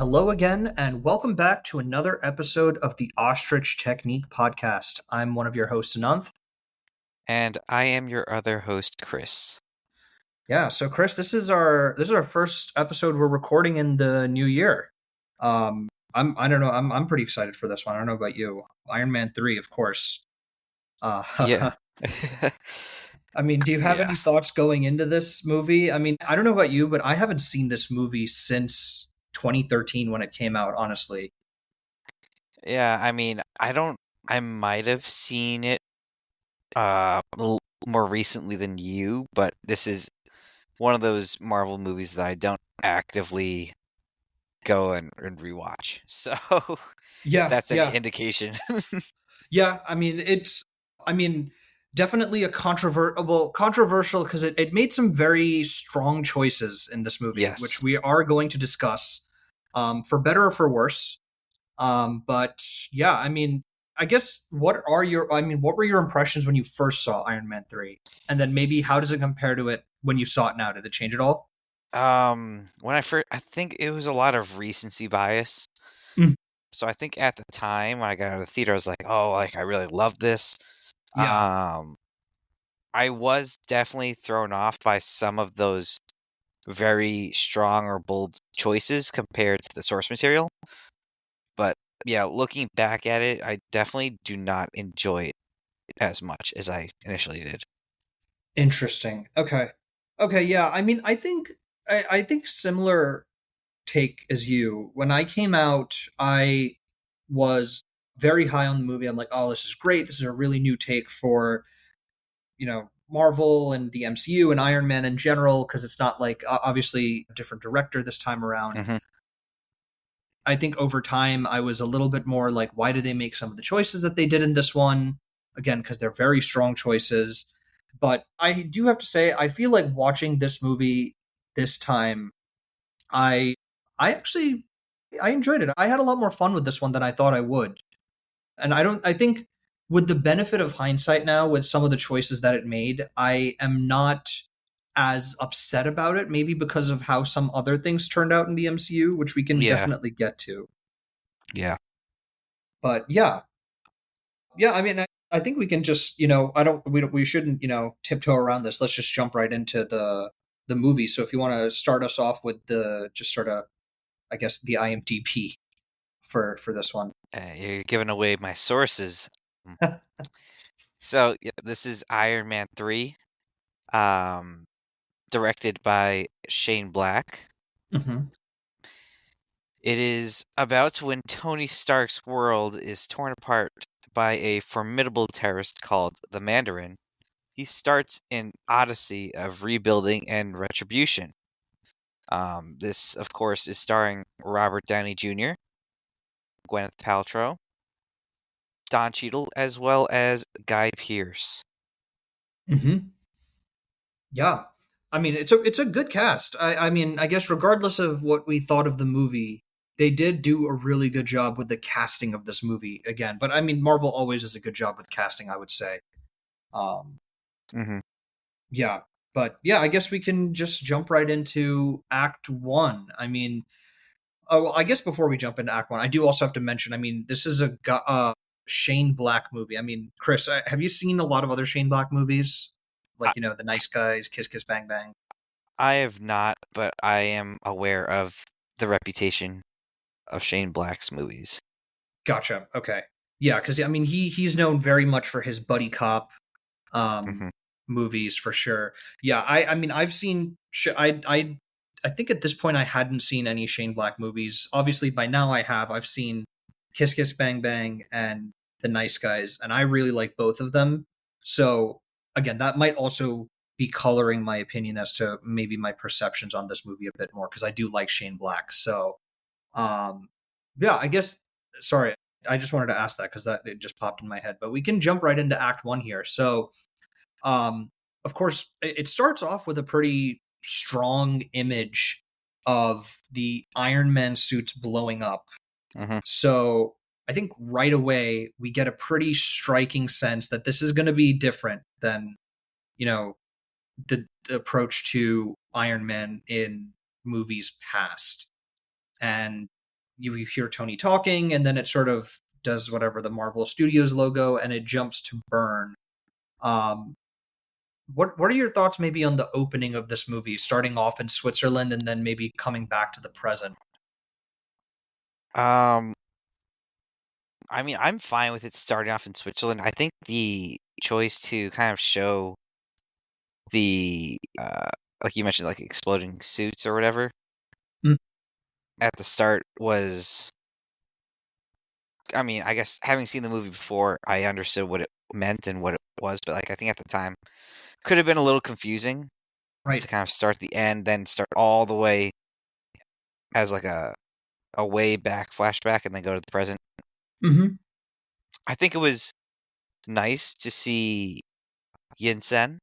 Hello again, and welcome back to another episode of the Ostrich Technique podcast. I'm one of your hosts, Ananth. And I am your other host, Chris. Yeah, so Chris, this is our first episode we're recording in the new year. I don't know, I'm pretty excited for this one. I don't know about you. Iron Man 3, of course. Yeah. I mean, do you have Yeah. any thoughts going into this movie? I mean, I don't know about you, but I haven't seen this movie since 2013 when it came out, honestly. Yeah, I might have seen it more recently than you, but this is one of those Marvel movies that I don't actively go and rewatch. So if Yeah, that's any yeah. indication. Yeah, I mean, definitely a controversial because it made some very strong choices in this movie, which Yes. we are going to discuss, for better or for worse. But yeah, I mean, I guess what were your impressions when you first saw Iron Man 3? And then maybe how does it compare to it when you saw it now? Did it change at all? When I think it was a lot of recency bias. Mm. So I think at the time when I got out of the theater, I was like, oh, like I really love this. Yeah. Um, I was definitely thrown off by some of those very strong or bold choices compared to the source material. But yeah, looking back at it, I definitely do not enjoy it as much as I initially did. Interesting. Okay. Okay, yeah. I mean, I think similar take as you. When I came out, I was very high on the movie. I'm like, oh, this is great. This is a really new take for, Marvel and the MCU and Iron Man in general, because it's not like obviously a different director this time around. Hmm. I think over time, I was a little bit more like, why do they make some of the choices that they did in this one? Again, because they're very strong choices. But I do have to say, I feel like watching this movie this time, I I actually I enjoyed it. I had a lot more fun with this one than I thought I would. And I think with the benefit of hindsight now with some of the choices that it made, I am not as upset about it, maybe because of how some other things turned out in the MCU, which we can Yeah, definitely get to. yeah. But yeah. Yeah, I mean I think we can just, we shouldn't, tiptoe around this. Let's just jump right into the movie. So if you want to start us off with the just sort of I guess the IMDb for this one. You're giving away my sources. So yeah, this is Iron Man 3, um, directed by Shane Black. Hmm. It is about when Tony Stark's world is torn apart by a formidable terrorist called the Mandarin. He starts an odyssey of rebuilding and retribution. This, of course, is starring Robert Downey Jr., Gwyneth Paltrow, Don Cheadle, as well as Guy Pearce. Hmm. Yeah. I mean, it's a good cast. I mean, I guess regardless of what we thought of the movie, they did do a really good job with the casting of this movie again. But I mean, Marvel always does a good job with casting, I would say. Um, Hmm. yeah. But yeah, I guess we can just jump right into Act One. I mean, oh, well, I guess before we jump into Act One, I do also have to mention. I mean, this is Shane Black movie. I mean, Chris, have you seen a lot of other Shane Black movies? Like, I, The Nice Guys, Kiss Kiss Bang Bang. I have not, but I am aware of the reputation of Shane Black's movies. Gotcha. Okay. Yeah, because I mean, he's known very much for his buddy cop um Hmm. movies for sure. Yeah, I mean, I've seen. I think at this point I hadn't seen any Shane Black movies. Obviously, by now I have. I've seen Kiss Kiss Bang Bang and The Nice Guys, and I really like both of them. So again, that might also be coloring my opinion as to maybe my perceptions on this movie a bit more because I do like Shane Black. So um, yeah, I guess. Sorry, I just wanted to ask that because that it just popped in my head. But we can jump right into Act One here. So, um, of course, it starts off with a pretty strong image of the Iron Man suits blowing up. Hmm. So I think right away we get a pretty striking sense that this is going to be different than you know the approach to Iron Man in movies past. And you hear Tony talking, and then it sort of does whatever the Marvel Studios logo, and it jumps to burn. Um, what are your thoughts maybe on the opening of this movie, starting off in Switzerland and then maybe coming back to the present? Um, I mean, I'm fine with it starting off in Switzerland. I think the choice to kind of show the like you mentioned, like exploding suits or whatever Mm, at the start was. I mean, I guess having seen the movie before, I understood what it meant and what it was, but like I think at the time could have been a little confusing right. to kind of start the end, then start all the way as like a way back flashback, and then go to the present. Hmm. I think it was nice to see Yinsen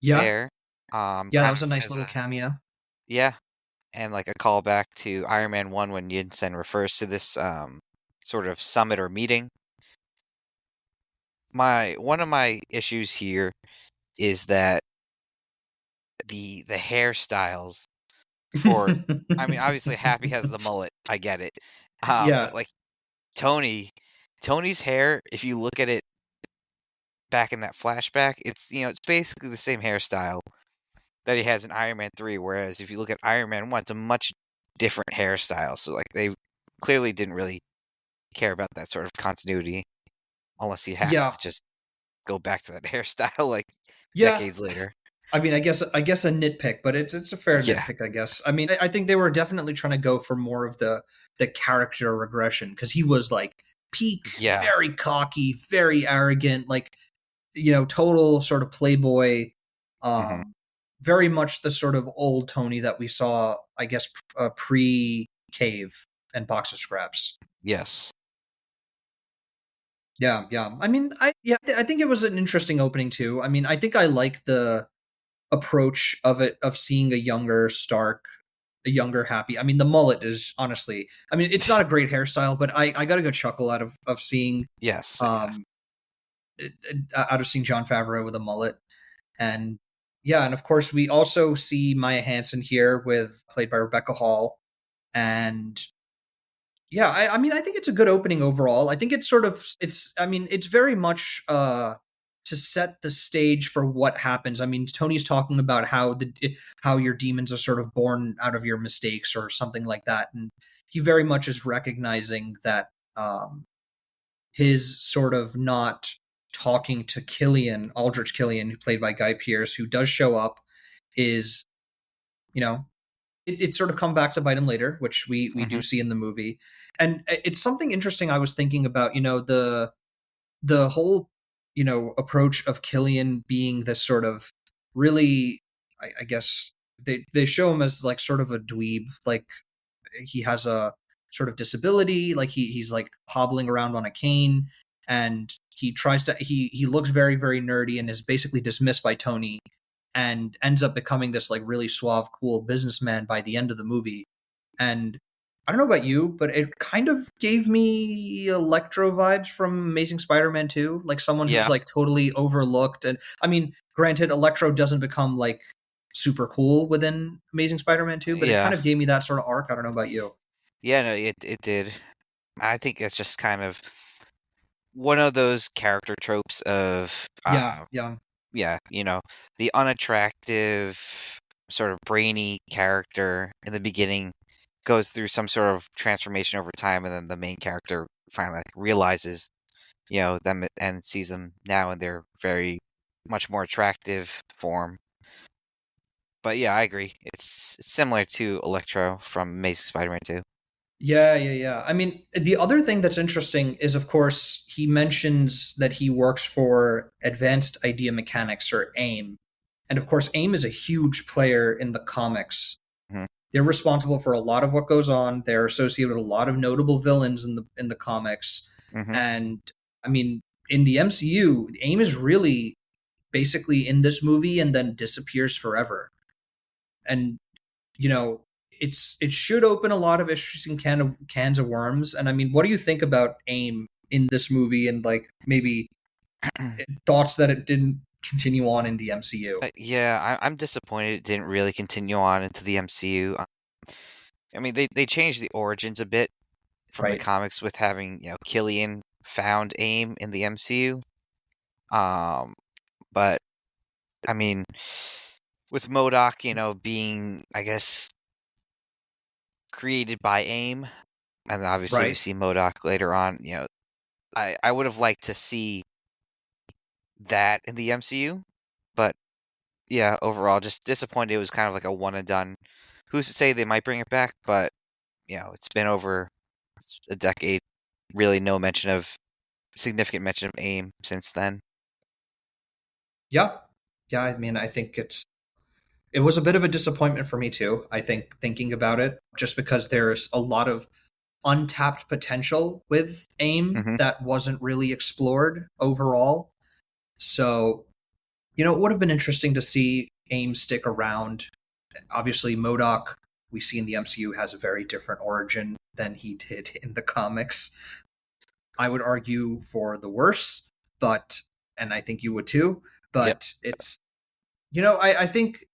Yeah, there, yeah, that kind was a of nice as little a cameo. yeah, and like a callback to Iron Man 1 when Yinsen refers to this sort of summit or meeting. My one of my issues here is that the hairstyles for I mean, obviously Happy has the mullet, I get it. Yeah, But like Tony Tony's hair, if you look at it back in that flashback, it's it's basically the same hairstyle that he has in Iron Man 3, whereas if you look at Iron Man 1, it's a much different hairstyle. So like they clearly didn't really care about that sort of continuity unless you happen yeah, to just go back to that hairstyle like yeah. decades later. I mean, I guess a nitpick, but it's a fair Yeah. nitpick, I guess. I mean, I think they were definitely trying to go for more of the character regression because he was like peak, Yeah. very cocky, very arrogant, like total sort of playboy. Hmm. Um, very much the sort of old Tony that we saw, I guess, pre Cave and Box of Scraps. Yes. Yeah, yeah. I mean, I think it was an interesting opening too. I mean, I think I like the approach of it of seeing a younger Stark, a younger Happy. I mean, the mullet is honestly, I mean, it's not a great hairstyle, but I got a good chuckle out of seeing Yes. Yeah. um out of seeing John Favreau with a mullet. And yeah, and of course we also see Maya Hansen here with played by Rebecca Hall. And yeah, I mean, I think it's a good opening overall. I think it's sort of I mean, it's very much to set the stage for what happens. I mean, Tony's talking about how your demons are sort of born out of your mistakes or something like that, and he very much is recognizing that his sort of not talking to Killian, Aldrich Killian, who played by Guy Pearce, who does show up, is you know it sort of come back to bite him later, which we Hmm. do see in the movie. And it's something interesting I was thinking about. The whole approach of Killian being this sort of really, I guess they show him as like sort of a dweeb, like he has a sort of disability, like he's like hobbling around on a cane, and he looks very very nerdy and is basically dismissed by Tony, and ends up becoming this like really suave cool businessman by the end of the movie. And I don't know about you, but it kind of gave me Electro vibes from Amazing Spider-Man 2, like someone who's Yeah. like totally overlooked. And I mean, granted, Electro doesn't become like super cool within Amazing Spider-Man 2, but it kind Yeah. of gave me that sort of arc. I don't know about you. Yeah. No, it did. I think it's just kind of one of those character tropes of Yeah, yeah. yeah, the unattractive, sort of brainy character in the beginning goes through some sort of transformation over time, and then the main character finally like, realizes, them and sees them now in their very much more attractive form. But yeah, I agree. It's similar to Electro from Amazing Spider-Man 2. Yeah, yeah, yeah. I mean, the other thing that's interesting is, of course, he mentions that he works for Advanced Idea Mechanics, or AIM. And of course, AIM is a huge player in the comics. Hmm. They're responsible for a lot of what goes on. They're associated with a lot of notable villains in the comics. Hmm. And I mean, in the MCU, AIM is really basically in this movie and then disappears forever. And you know, it should open a lot of interesting cans of worms. And I mean, what do you think about AIM in this movie, and like maybe thoughts that it didn't continue on in the MCU? Yeah, I'm disappointed it didn't really continue on into the MCU. I mean, they changed the origins a bit, from the Right. comics with having, Killian found AIM in the MCU. Um, but I mean, with MODOK, being, I guess, created by AIM, and obviously we Right. see MODOK later on, I would have liked to see that in the MCU, but yeah, overall, just disappointed. It was kind of like a one and done. Who's to say they might bring it back? But it's been over a decade. Really, no mention of significant mention of AIM since then. Yeah. Yeah. I mean, I think it was a bit of a disappointment for me too. I think thinking about it, just because there's a lot of untapped potential with AIM Hmm. that wasn't really explored overall. So, it would have been interesting to see AIM stick around. Obviously, MODOK, we see in the MCU, has a very different origin than he did in the comics. I would argue for the worse, and I think you would too, Yep. but I think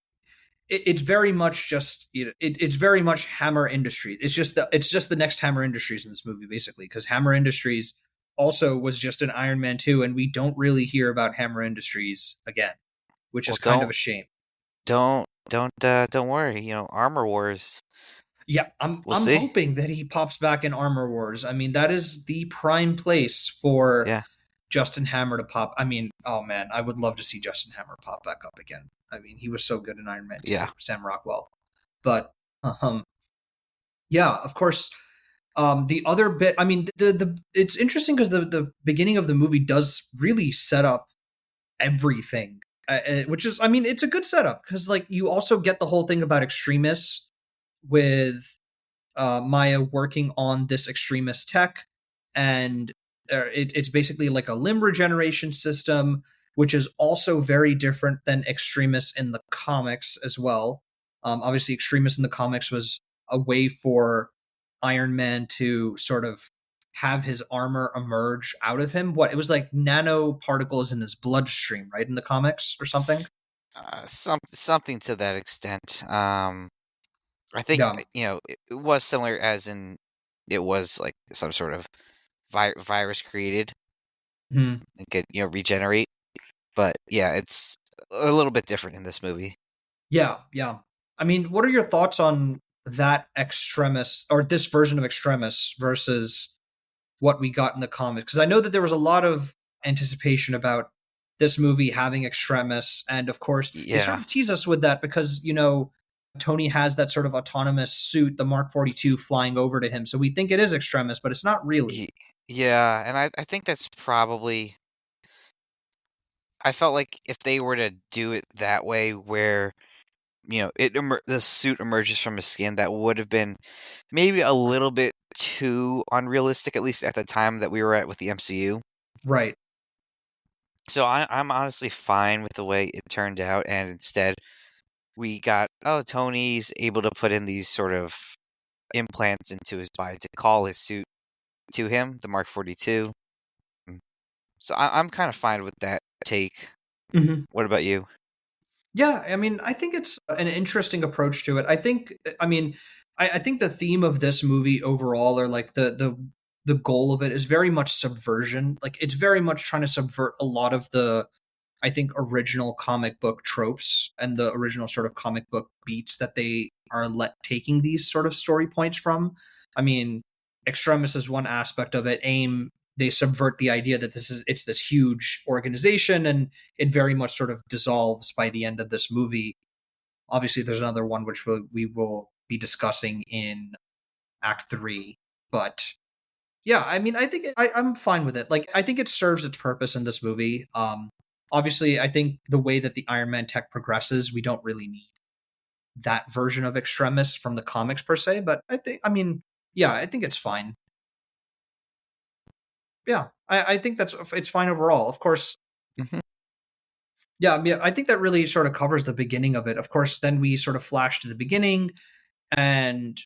it's very much just it's very much Hammer Industries. It's just the next Hammer Industries in this movie, basically, because Hammer Industries also was just an Iron Man 2, and we don't really hear about Hammer Industries again, which Well, is kind of a shame. don't worry. Armor Wars. Yeah, I'm We'll I'm see. hoping that he pops back in Armor Wars. I mean, that is the prime place for Yeah. Justin Hammer to pop. I mean, oh man, I would love to see Justin Hammer pop back up again. I mean, he was so good in Iron Man Yeah. 2, Sam Rockwell. But um yeah, of course, the other bit, I mean, the it's interesting because the beginning of the movie does really set up everything, which is, I mean, it's a good setup because like you also get the whole thing about extremists with Maya working on this extremist tech, and it's basically like a limb regeneration system, which is also very different than extremis in the comics as well. Obviously, extremis in the comics was a way for Iron Man to sort of have his armor emerge out of him. What, it was like nanoparticles in his bloodstream, right, in the comics or something. Something to that extent. I think Yeah. it was similar, as in it was like some sort of virus created Mhm. and could regenerate. But yeah, it's a little bit different in this movie. Yeah, yeah. I mean, what are your thoughts on that Extremis, or this version of Extremis, versus what we got in the comics? Because I know that there was a lot of anticipation about this movie having Extremis, and of course, they sort Yeah. of tease us with that because, Tony has that sort of autonomous suit, the Mark 42, flying over to him. So we think it is Extremis, but it's not really. Ye- Yeah, and I think that's probably. I felt like if they were to do it that way, where the suit emerges from his skin, that would have been maybe a little bit too unrealistic, at least at the time that we were at with the MCU. Right. So I'm honestly fine with the way it turned out, and instead we got, Tony's able to put in these sort of implants into his body to call his suit to him, the Mark 42. Mm. So I'm kind of fine with that take. Mhm. What about you? Yeah, I mean, I think it's an interesting approach to it. I mean, I think the theme of this movie overall, or like the goal of it, is very much subversion. Like it's very much trying to subvert a lot of the, I think, original comic book tropes and the original sort of comic book beats that they are taking these sort of story points from. I mean, Extremis is one aspect of it. AIM, they subvert the idea that it's this huge organization, and it very much sort of dissolves by the end of this movie. Obviously, there's another one which we will be discussing in Act Three, but yeah, I mean, I think I'm fine with it. Like, I think it serves its purpose in this movie. Obviously, I think the way that the Iron Man tech progresses, we don't really need that version of Extremis from the comics per se. But I mean, yeah, I think it's fine. Yeah, I think it's fine overall. Of course, Hmm. yeah, I mean, I think that really sort of covers the beginning of it. Of course, then we sort of flash to the beginning, and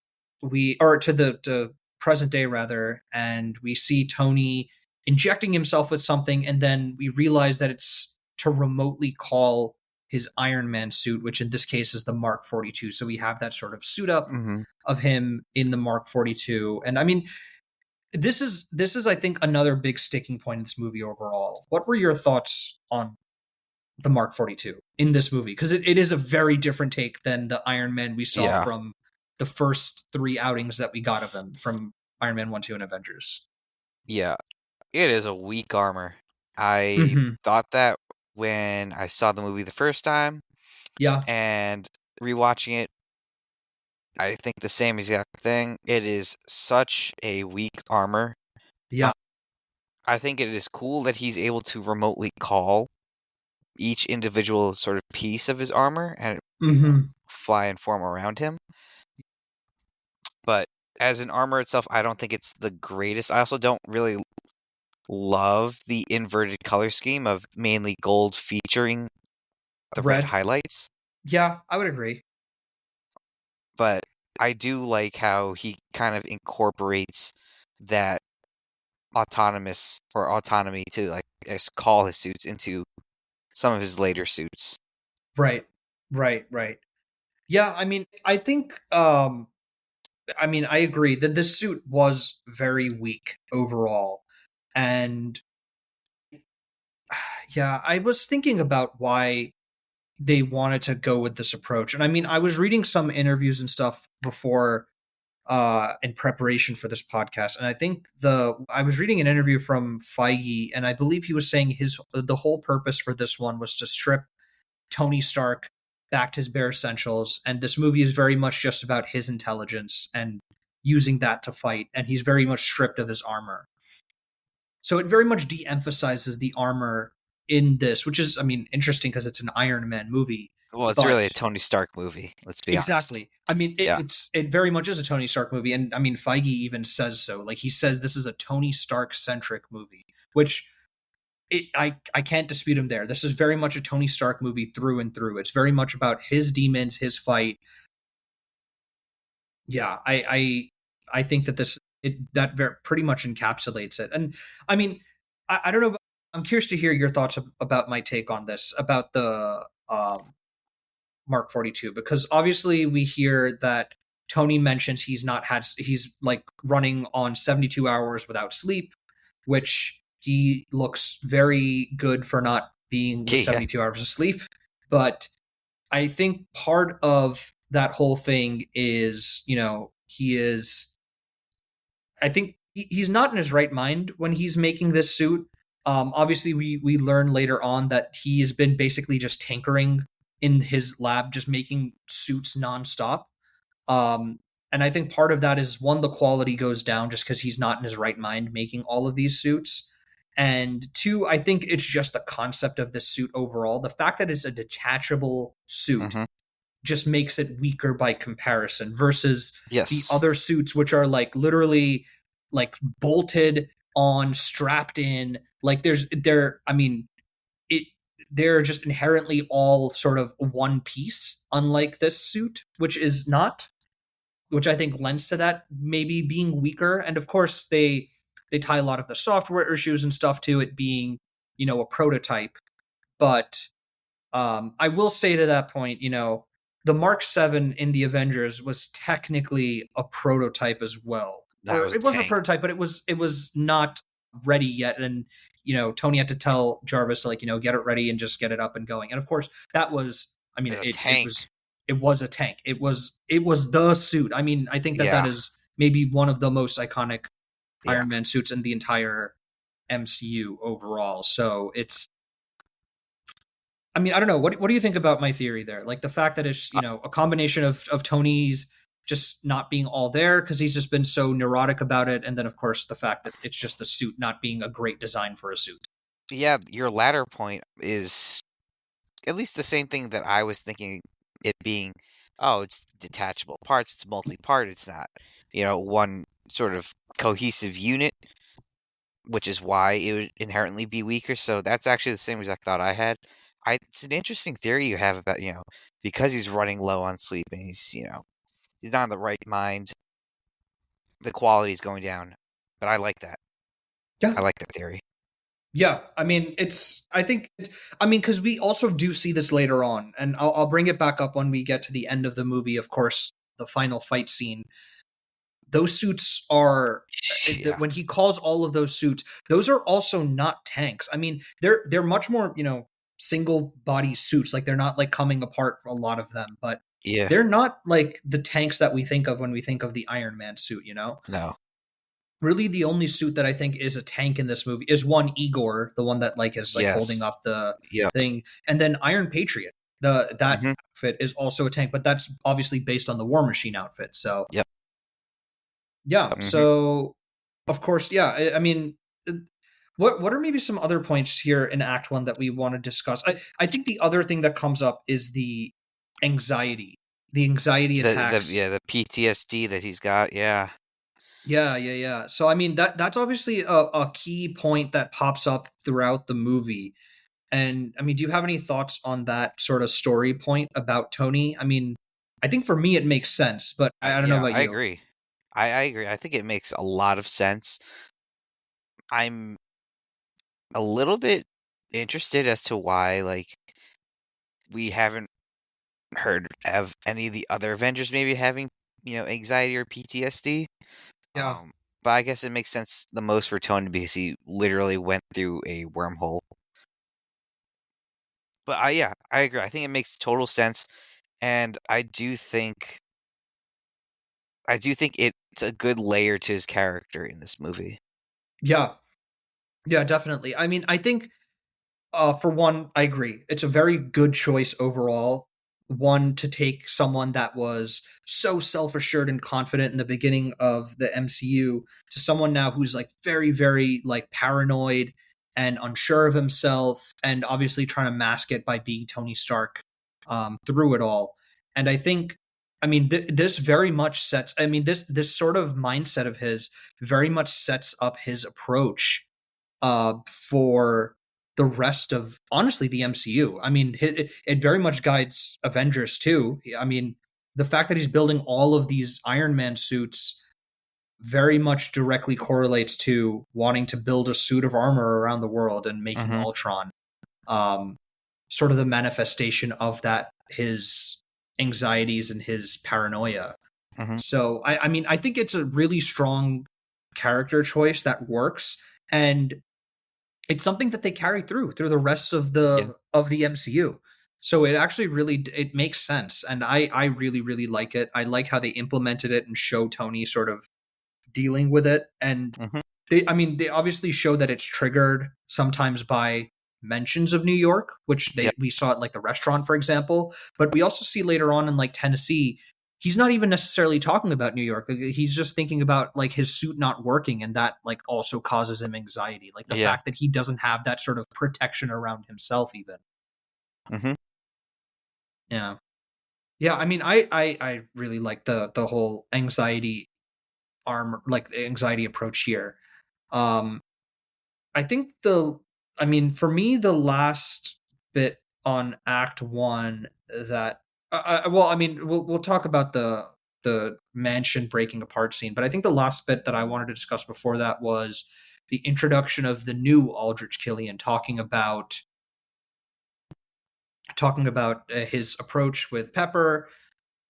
or to the present day rather, and we see Tony injecting himself with something, and then we realize that it's to remotely call his Iron Man suit, which in this case is the Mark 42. So we have that sort of suit up Hmm. of him in the Mark 42. And I mean, This is I think another big sticking point in this movie overall. What were your thoughts on the Mark 42 in this movie? Because it is a very different take than the Iron Man we saw Yeah, from the first three outings that we got of him from Iron Man 1, 2, and Avengers. yeah. It is a weak armor. I Hmm. thought that when I saw the movie the first time, Yeah. and rewatching it, I think the same exact thing. It is such a weak armor. Yeah. Uh, I think it is cool that he's able to remotely call each individual sort of piece of his armor and, Hmm. fly and form around him. But as an armor itself, I don't think it's the greatest. I also don't really love the inverted color scheme of mainly gold featuring the red Red. highlights. Yeah, I would agree. But I do like how he kind of incorporates that autonomous or autonomy to like call his suits into some of his later suits. Right. Right. Right. Yeah, I mean, I mean, I agree that this suit was very weak overall. And yeah, I was thinking about why they wanted to go with this approach. And I mean, I was reading some interviews and stuff before in preparation for this podcast, and I think the I was reading an interview from Feige, and I believe he was saying the whole purpose for this one was to strip Tony Stark back to his bare essentials, and this movie is very much just about his intelligence and using that to fight, and he's very much stripped of his armor. So it very much de-emphasizes the armor in this, which is, I mean, interesting because it's an Iron Man movie, Well, it's really but a Tony Stark movie, let's be honest. exactly. I mean, Yeah. it very much is a Tony Stark movie, and I mean, Feige even says so. Like he says, this is a Tony Stark centric movie, which I can't dispute him there. This is very much a Tony Stark movie through and through. It's very much about his demons, his fight. Yeah, I think that pretty much encapsulates it. And I mean, I don't know. I'm curious to hear your thoughts about my take on this about the Mark 42, because obviously we hear that Tony mentions he's like running on 72 hours without sleep, which he looks very good for not being with Yeah. 72 hours of sleep. But I think part of that whole thing is, I think he's not in his right mind when he's making this suit. Obviously, we learn later on that he has been basically just tinkering in his lab, just making suits nonstop. Um, and I think part of that is one, the quality goes down just because he's not in his right mind making all of these suits. And two, I think it's just the concept of the suit overall. The fact that it's a detachable suit Hmm. just makes it weaker by comparison versus the Yes. other suits, which are like literally like bolted on, strapped in. Like I mean, it they're just inherently all sort of one piece, unlike this suit, which is not, which I think lends to that maybe being weaker. And of course, they tie a lot of the software issues and stuff to it being, a prototype. But I will say to that point, the Mark 7 in the Avengers was technically a prototype as well. That Or was a it wasn't a tank. prototype, but it was not ready yet. And, Tony had to tell Jarvis to, like, get it ready and just get it up and going. And of course, that was, I mean, A it tank. was a tank. It was the suit. I mean, I think that Yeah. is maybe one of the most iconic Yeah. Iron Man suits in the entire MCU overall. So it's, I mean, I don't know. What do you think about my theory there? Like the fact that it's, Uh, a combination of Tony's just not being all there because he's just been so neurotic about it, and then of course the fact that it's just the suit not being a great design for a suit. yeah, your latter point is at least the same thing that I was thinking it being, oh, it's detachable parts, it's multi-part, it's not, one sort of cohesive unit, which is why it would inherently be weaker. So that's actually the same exact thought I had. It's an interesting theory you have about, because he's running low on sleep and he's not in the right mind, the quality's going down. But I like that. Yeah, I like that theory. yeah. I mean, I mean, because we also do see this later on, and I'll bring it back up when we get to the end of the movie. Of course, the final fight scene. those suits are Yeah. when he calls all of those suits, those are also not tanks. I mean, they're much more, single body suits. Like they're not like coming apart for a lot of them, but Yeah. they're not like the tanks that we think of when we think of the Iron Man suit. No. Really the only suit that I think is a tank in this movie is one Igor, the one that like is like holding Yes. up the Yep. thing, and then Iron Patriot. That Mhm. outfit is also a tank, but that's obviously based on the War Machine outfit. So Yep. yeah, Mhm. so of course, yeah. I mean, uh, what are maybe some other points here in Act One that we want to discuss? I think the other thing that comes up is anxiety, the anxiety attacks. The PTSD that he's got, yeah. Yeah, yeah, yeah. So I mean that's obviously a key point that pops up throughout the movie. And I mean, do you have any thoughts on that sort of story point about Tony? I mean, I think for me it makes sense, but I don't know Yeah, about I you. agree. I agree. I think it makes a lot of sense. I'm a little bit interested as to why, like, we haven't heard of any of the other Avengers maybe having, anxiety or PTSD. Yeah. But I guess it makes sense the most for Tony because he literally went through a wormhole. But yeah, I agree. I think it makes total sense, and I do think it's a good layer to his character in this movie. Yeah. Yeah, definitely. I mean, I think for one, I agree. It's a very good choice overall. One, to take someone that was so self assured and confident in the beginning of the MCU to someone now who's like very, very like paranoid and unsure of himself, and obviously trying to mask it by being Tony Stark through it all. And I think, I mean, this very much sets. I mean, this sort of mindset of his very much sets up his approach for the rest of honestly the MCU. I mean, it very much guides Avengers too. I mean, the fact that he's building all of these Iron Man suits very much directly correlates to wanting to build a suit of armor around the world and making Mhm. Ultron um, sort of the manifestation of that, his anxieties and his paranoia. Mhm. So I mean, I think it's a really strong character choice that works, and it's something that they carry through the rest of Yeah. the MCU. So it actually really it makes sense, and I really really like it. I like how they implemented it and show Tony sort of dealing with it, and Mhm. they obviously show that it's triggered sometimes by mentions of New York, which Yep. we saw at like the restaurant, for example. But we also see later on in like Tennessee, he's not even necessarily talking about New York. Like, he's just thinking about like his suit not working, and that like also causes him anxiety. Like the Yeah. fact that he doesn't have that sort of protection around himself, even. Mhm. Yeah. Yeah, I mean, I really like the whole anxiety armor, like the anxiety approach here. Um, I think I mean, for me, the last bit on Act One that, well, I mean, we'll talk about the mansion breaking apart scene, but I think the last bit that I wanted to discuss before that was the introduction of the new Aldrich Killian, talking about his approach with Pepper,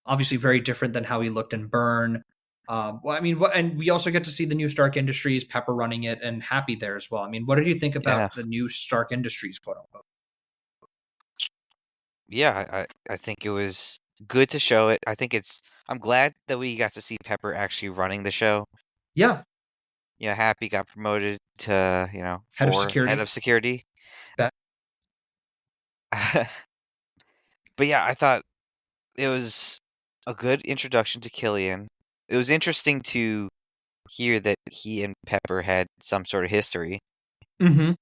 obviously very different than how he looked in Burn. Well, I mean, and we also get to see the new Stark Industries, Pepper running it, and Happy there as well. I mean, what did you think about Yeah. the new Stark Industries, quote unquote? Yeah, I think it was good to show it. I'm glad that we got to see Pepper actually running the show. Yeah, Happy got promoted to, head of for head security. of security. That But yeah, I thought it was a good introduction to Killian. It was interesting to hear that he and Pepper had some sort of history. Mm-hmm.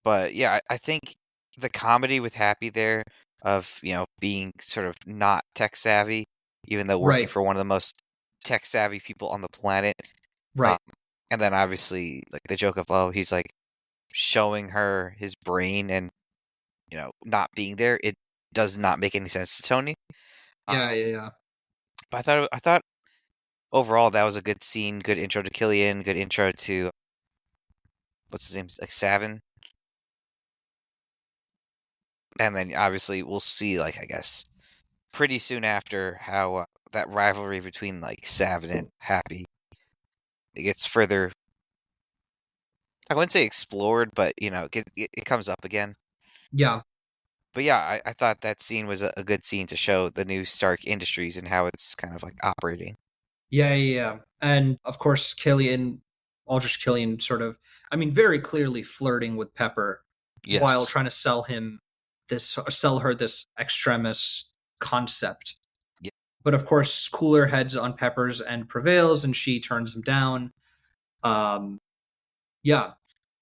But yeah, I think the comedy with Happy there of, being sort of not tech savvy, even though working Right, for one of the most tech savvy people on the planet. Um, right. and then obviously like the joke of, oh, he's like showing her his brain and, not being there. It does not make any sense to Tony. Yeah, Um, yeah, yeah. but I thought overall that was a good scene, good intro to Killian, good intro to what's his name, like Savin. And then obviously we'll see, like, I guess pretty soon after how that rivalry between like Savin and Happy, it gets further. I wouldn't say explored, but it comes up again. Yeah. But yeah, I thought that scene was a good scene to show the new Stark Industries and how it's kind of like operating. Yeah, yeah, yeah. And of course, Aldrich Killian sort of, I mean, very clearly flirting with Pepper while Yes. trying to sell her this extremis concept. Yeah. But of course, cooler heads on Pepper's and prevails, and she turns him down. Um, yeah.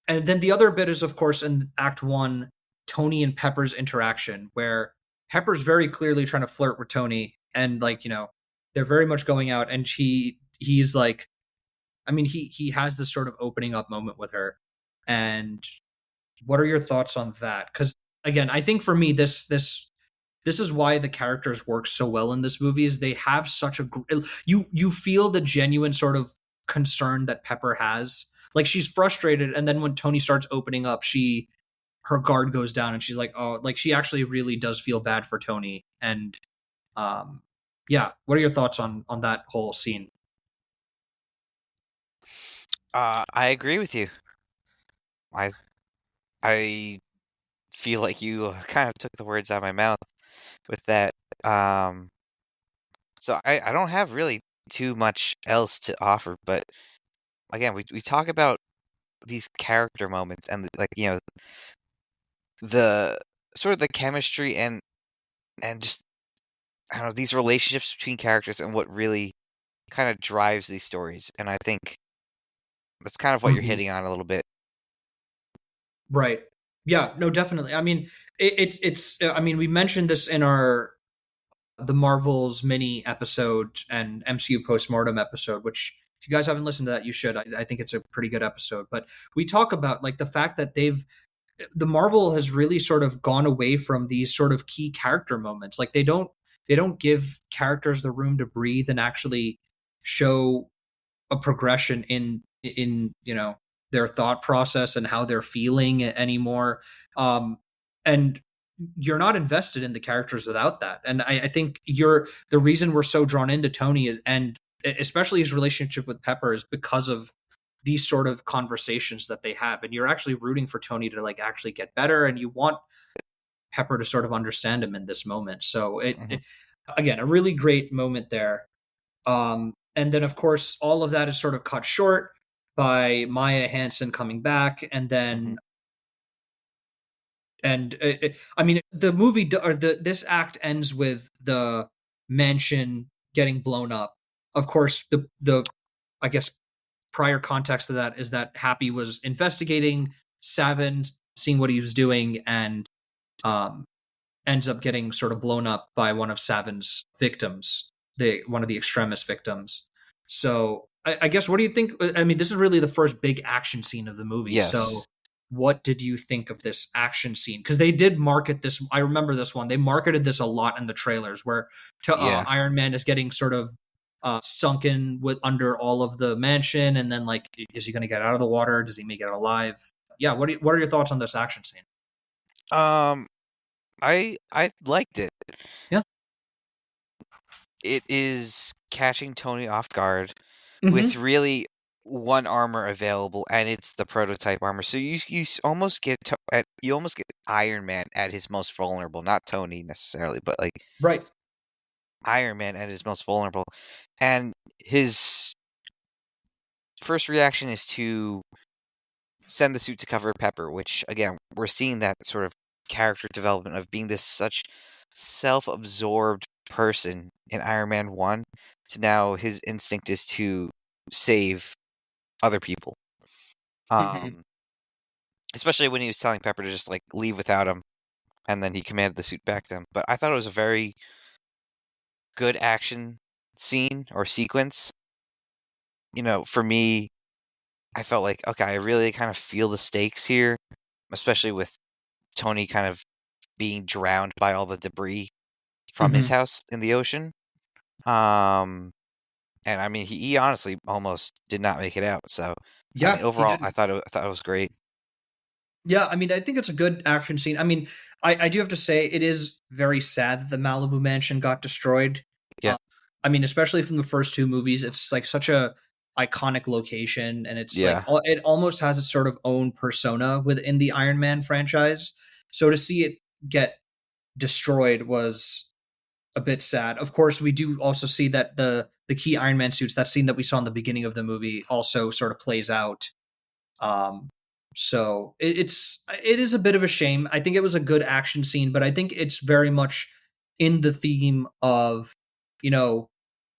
And then the other bit is, of course, in Act One, Tony and Pepper's interaction, where Pepper's very clearly trying to flirt with Tony, and like they're very much going out, and he's like, I mean, he has this sort of opening up moment with her. And what are your thoughts on that? Because again, I think for me, this is why the characters work so well in this movie is they have such a you feel the genuine sort of concern that Pepper has. Like she's frustrated, and then when Tony starts opening up, her guard goes down, and she's like, oh, like she actually really does feel bad for Tony. And um, yeah, what are your thoughts on that whole scene? I agree with you. I I feel like you kind of took the words out of my mouth with that. Um, so I don't have really too much else to offer, but again, we talk about these character moments and like the sort of the chemistry and just I don't know these relationships between characters and what really kind of drives these stories. And I think that's kind of what you're Mhm. hitting on a little bit. Right. Yeah. No. Definitely. I mean, it's. I mean, we mentioned this in our the Marvels mini episode and MCU postmortem episode, which if you guys haven't listened to that, you should. I think it's a pretty good episode. But we talk about like the fact that the Marvel has really sort of gone away from these sort of key character moments. Like they don't give characters the room to breathe and actually show a progression in their thought process and how they're feeling anymore. And you're not invested in the characters without that. And I think the reason we're so drawn into Tony is, and especially his relationship with Pepper, is because of these sort of conversations that they have. And you're actually rooting for Tony to like actually get better, and you want Pepper to sort of understand him in this moment. So Hmm. again, a really great moment there. And then, of course, all of that is sort of cut short by Maya Hansen coming back, and Hmm. then I mean, the or this act ends with the mansion getting blown up. Of course, the I guess prior context to that is that Happy was investigating Savin, seeing what he was doing, and um, ends up getting sort of blown up by one of Savin's victims, the one of the extremist victims. So I guess what do you think? I mean, this is really the first big action scene of the movie. So Yes. what did you think of this action scene? Because they did market this. I remember this one. They marketed this a lot in the trailers, where Yeah. Iron Man is getting sort of sunken with under all of the mansion, and then like, is he going to get out of the water? Does he make it alive? Yeah. What are your thoughts on this action scene? Um, I liked it. Yeah. It is catching Tony off guard with Hmm. really one armor available, and it's the prototype armor. So almost get you almost get Iron Man at his most vulnerable, not Tony necessarily, but like Right. Iron Man at his most vulnerable. And his first reaction is to send the suit to cover Pepper, which again, we're seeing that sort of character development of being this such self-absorbed person in Iron Man 1 to now his instinct is to save other people. Hmm. Um especially when he was telling Pepper to just like leave without him and then he commanded the suit back to him. But I thought it was a very good action scene or sequence. For me, I felt like okay, I really kind of feel the stakes here, especially with Tony kind of being drowned by all the debris from his Hmm. house in the ocean. Um, and I mean, he honestly almost did not make it out. So, I mean, Yeah, he overall, didn't. I thought it was great. Yeah, I mean, I think it's a good action scene. I mean, I do have to say it is very sad that the Malibu mansion got destroyed. Yeah. I mean, especially from the first two movies, it's like such a iconic location, and it's like Yeah. it almost has its sort of own persona within the Iron Man franchise. So to see it get destroyed was a bit sad. Of course, we do also see that the key Iron Man suits, that scene that we saw in the beginning of the movie, also sort of plays out. Um, so it is a bit of a shame. I think it was a good action scene, but I think it's very much in the theme of, you know,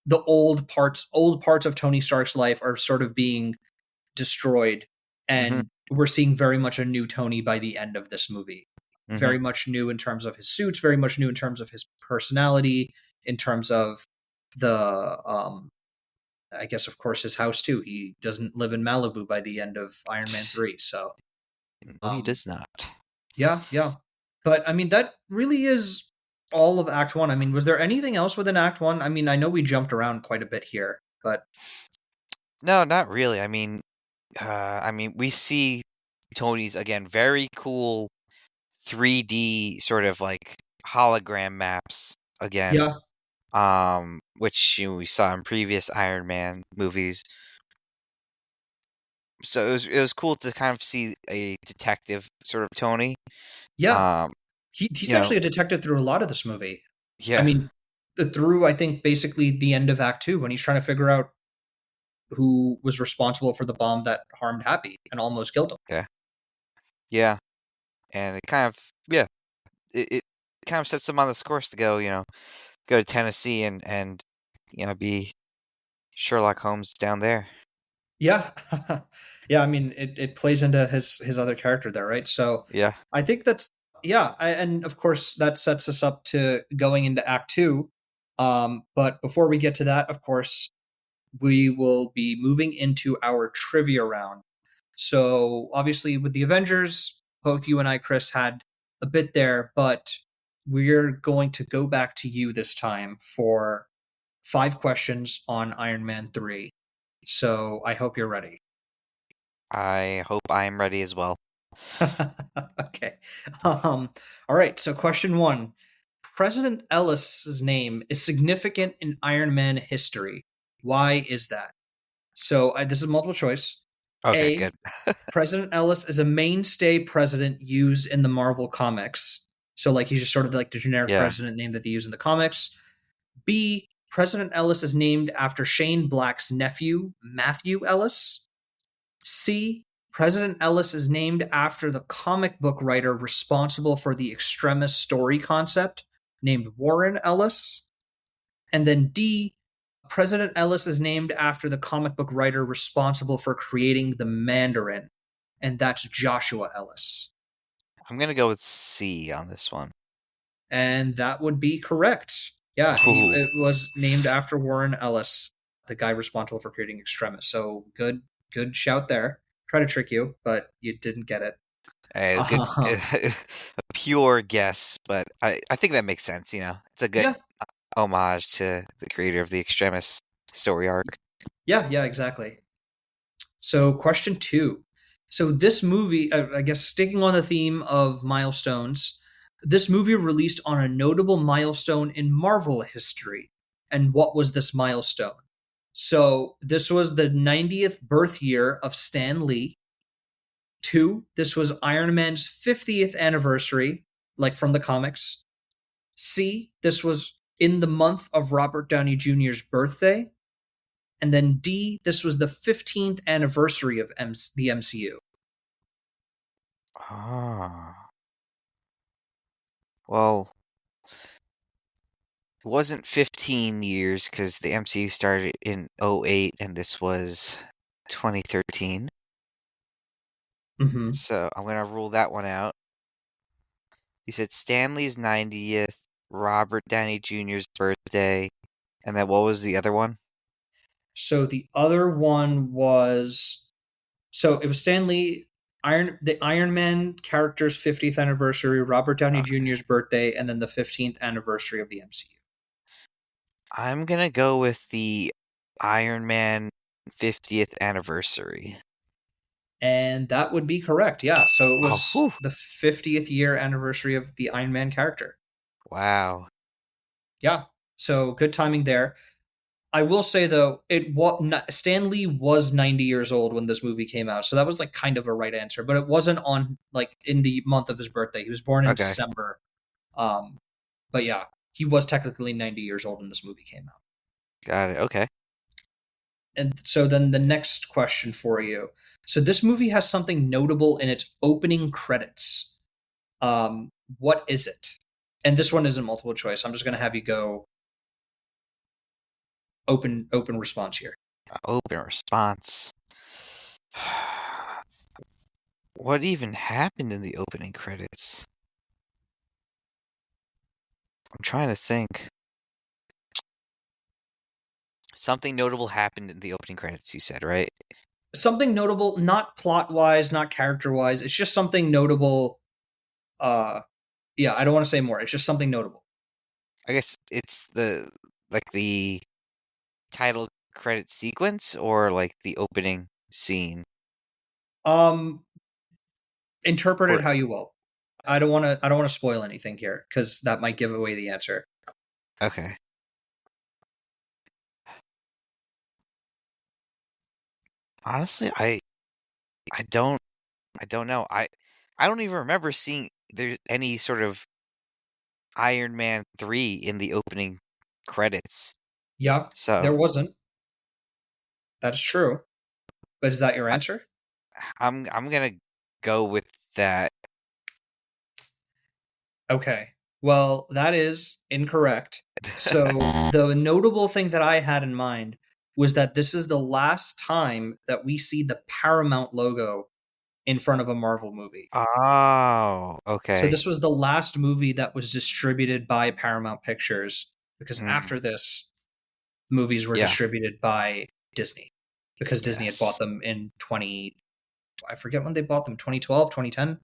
the old parts of Tony Stark's life are sort of being destroyed, Hmm. and we're seeing very much a new Tony by the end of this movie. Hmm. Very much new in terms of his suits, very much new in terms of his personality, in terms of the I guess of course his house too. He doesn't live in Malibu by the end of Iron Man 3. So No, he um does not. yeah, yeah. But I mean that really is all of Act 1. I mean, was there anything else within Act 1? I mean, I know we jumped around quite a bit here, but No, not really. We see Tony's again very cool 3D sort of like hologram maps again, yeah. which we saw in previous Iron Man movies. So it was cool to kind of see a detective sort of Tony. Yeah. Um, He's you know, actually a detective through a lot of this movie. I yeah, mean, through I think basically the end of Act 2 when he's trying to figure out who was responsible for the bomb that harmed Happy and almost killed him. yeah, yeah, and it kind of it kind of sets him on this course to go to Tennessee and be Sherlock Holmes down there. Yeah. Yeah, I mean it plays into his other character there, right? So Yeah, I think that's yeah, and of course that sets us up to going into Act 2. But before we get to that, of course, we will be moving into our trivia round. So obviously with the Avengers, both you and I, Chris, had a bit there, but we're going to go back to you this time for 5 questions on Iron Man 3. So I hope you're ready. I hope I am ready as well. Okay. All right. So question one. President Ellis's name is significant in Iron Man history. Why is that? So this is multiple choice. Okay, A. good. President Ellis is a mainstay president used in the Marvel comics. So like he's just sort of like the generic Yeah, president name that they use in the comics. B. President Ellis is named after Shane Black's nephew, Matthew Ellis. C. President Ellis is named after the comic book writer responsible for the Extremis story concept, named Warren Ellis. And then D. President Ellis is named after the comic book writer responsible for creating the Mandarin, and that's Joshua Ellis. I'm gonna go with C on this one. And that would be correct. Yeah, Ooh, it was named after Warren Ellis, the guy responsible for creating Extremis. So good shout there. Try to trick you, but you didn't get it. a good, Um, a pure guess, but I think that makes sense. It's a good yeah, homage to the creator of the Extremis story arc. yeah, exactly. So, question two. So, this movie, I guess, sticking on the theme of milestones, this movie released on a notable milestone in Marvel history. And what was this milestone? So, this was the 90th birth year of Stan Lee. Two, this was Iron Man's 50th anniversary, like from the comics. C, this was in the month of Robert Downey Jr.'s birthday. And then D, this was the 15th anniversary of the MCU. Ah, well, it wasn't 15 years because the MCU started in '08 and this was 2013. Mm-hmm. So I'm gonna rule that one out. You said Stanley's 90th, Robert Downey Jr.'s birthday, and then what was the other one? So the other one was it was Stan Lee, the Iron Man character's 50th anniversary, Robert Downey Okay. Jr.'s birthday, and then the 15th anniversary of the MCU. I'm gonna go with the Iron Man 50th anniversary. And that would be correct. Yeah. So it Oh, was whew. the 50th year anniversary of the Iron Man character. Wow. Yeah. So good timing there. I will say though, Stan Lee was 90 years old when this movie came out, so that was like kind of a right answer, but it wasn't on like in the month of his birthday. He was born in Okay, December. Um, but yeah, he was technically 90 years old when this movie came out. got it. Okay. And so then the next question for you. So this movie has something notable in its opening credits. Um, what is it? And this one isn't multiple choice. I'm just going to have you go open response here. Open response. What even happened in the opening credits? I'm trying to think. Something notable happened in the opening credits, you said, right? Something notable, not plot wise, not character wise. It's just something notable. Uh, yeah, I don't want to say more. It's just something notable. I guess it's the title credit sequence or like the opening scene. Um, Interpret Or it how you will. I don't want to. I don't want to spoil anything here because that might give away the answer. okay. Honestly, I don't I don't know. I don't even remember seeing there any sort of Iron Man 3 in the opening credits. Yeah, So, there wasn't. That's true. But is that your I, answer? I'm gonna go with that. Okay. Well, that is incorrect. So, the notable thing that I had in mind was that this is the last time that we see the Paramount logo in front of a Marvel movie. Oh, So, okay. this was the last movie that was distributed by Paramount Pictures because Mm, after this, movies were yeah. distributed by Disney because Disney had bought Yes. them in 20, I forget when they bought them, 2012, 2010.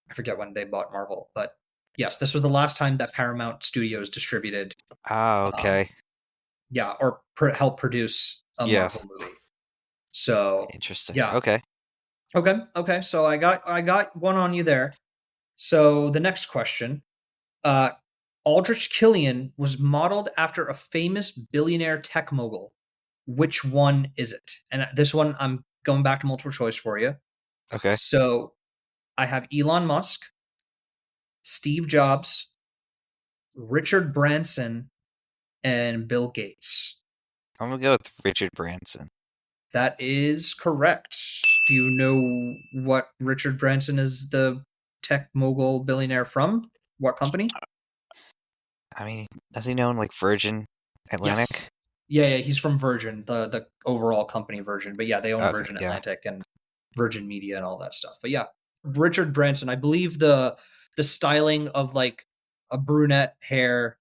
I forget when they bought Marvel, but yes, this was the last time that Paramount Studios distributed, Oh, um, okay. yeah, or help produce a Yeah. Marvel movie. So Interesting. yeah, Okay. okay. So I got one on you there. So the next question, uh, Aldrich Killian was modeled after a famous billionaire tech mogul. Which one is it? And this one I'm going back to multiple choice for you. Okay. So I have Elon Musk, Steve Jobs, Richard Branson, and Bill Gates. I'm gonna go with Richard Branson. That is correct. Do you know what Richard Branson is the tech mogul billionaire from? What company? I mean, does he know like Virgin Yes. Atlantic? Yeah, he's from Virgin, the overall company Virgin. But yeah, they own Okay, Virgin yeah. Atlantic and Virgin Media and all that stuff. But yeah, Richard Branson, I believe the styling of like a brunette hair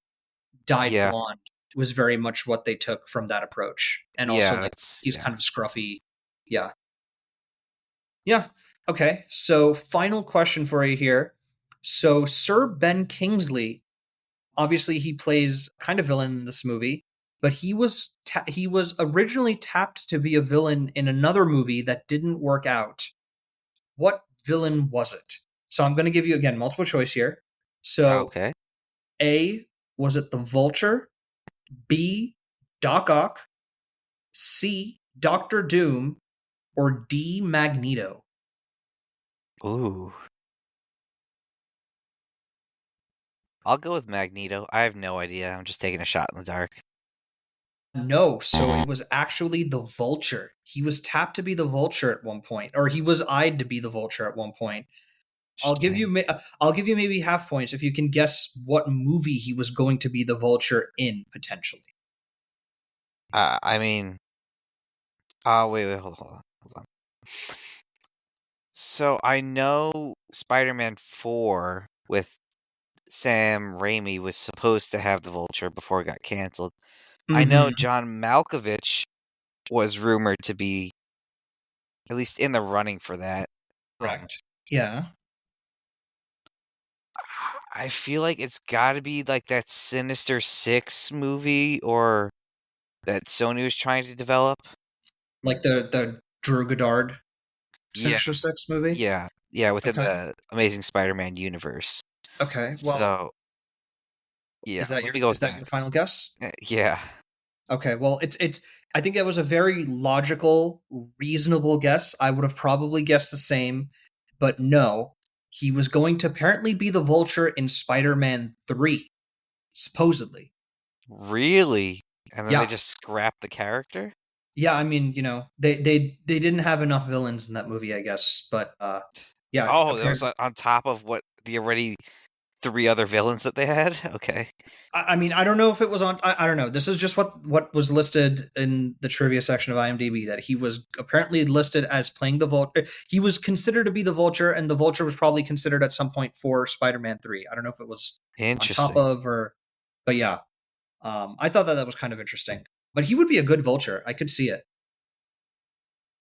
dyed Yeah. blonde was very much what they took from that approach. And also Yeah, like that's he's yeah. kind of scruffy. Yeah. Yeah. Okay. So final question for you here. So Sir Ben Kingsley, obviously he plays kind of villain in this movie, but he was originally tapped to be a villain in another movie that didn't work out. What villain was it? So I'm going to give you again multiple choice here. So Okay. A, was it the Vulture? B, Doc Ock? C, Doctor Doom? Or D, Magneto? Ooh. I'll go with Magneto. I have no idea. I'm just taking a shot in the dark. No, so it was actually the Vulture. He was tapped to be the Vulture at one point, or he was eyed to be the Vulture at one point. Interesting. I'll give you maybe half points if you can guess what movie he was going to be the Vulture in potentially. I mean, oh wait, hold on. So I know Spider-Man 4 with Sam Raimi was supposed to have the Vulture before it got canceled. I know Mm-hmm. John Malkovich was rumored to be at least in the running for that. Um, Correct. Yeah. I feel like it's got to be like that Sinister Six movie or that Sony was trying to develop. Like the Drew Goddard Yeah, Sinister Six movie. yeah, within Okay. the Amazing Spider-Man universe. Okay. Well, So yeah, let me go is with that that. your final guess? Yeah, Okay, well, it's. I think that was a very logical, reasonable guess. I would have probably guessed the same, but no, he was going to apparently be the Vulture in Spider-Man 3, supposedly. Really? And then they Yeah, just scrapped the character? yeah. I mean, they didn't have enough villains in that movie, I guess. But yeah, Oh, that was apparently. on top of what the already three other villains that they had? Okay. I mean, I don't know if it was on. I don't know. This is just what was listed in the trivia section of IMDb, that he was apparently listed as playing the Vulture. He was considered to be the Vulture, and the Vulture was probably considered at some point for Spider-Man 3. I don't know if it was on top Interesting. of or, but yeah, I thought that was kind of interesting. But he would be a good Vulture. I could see it.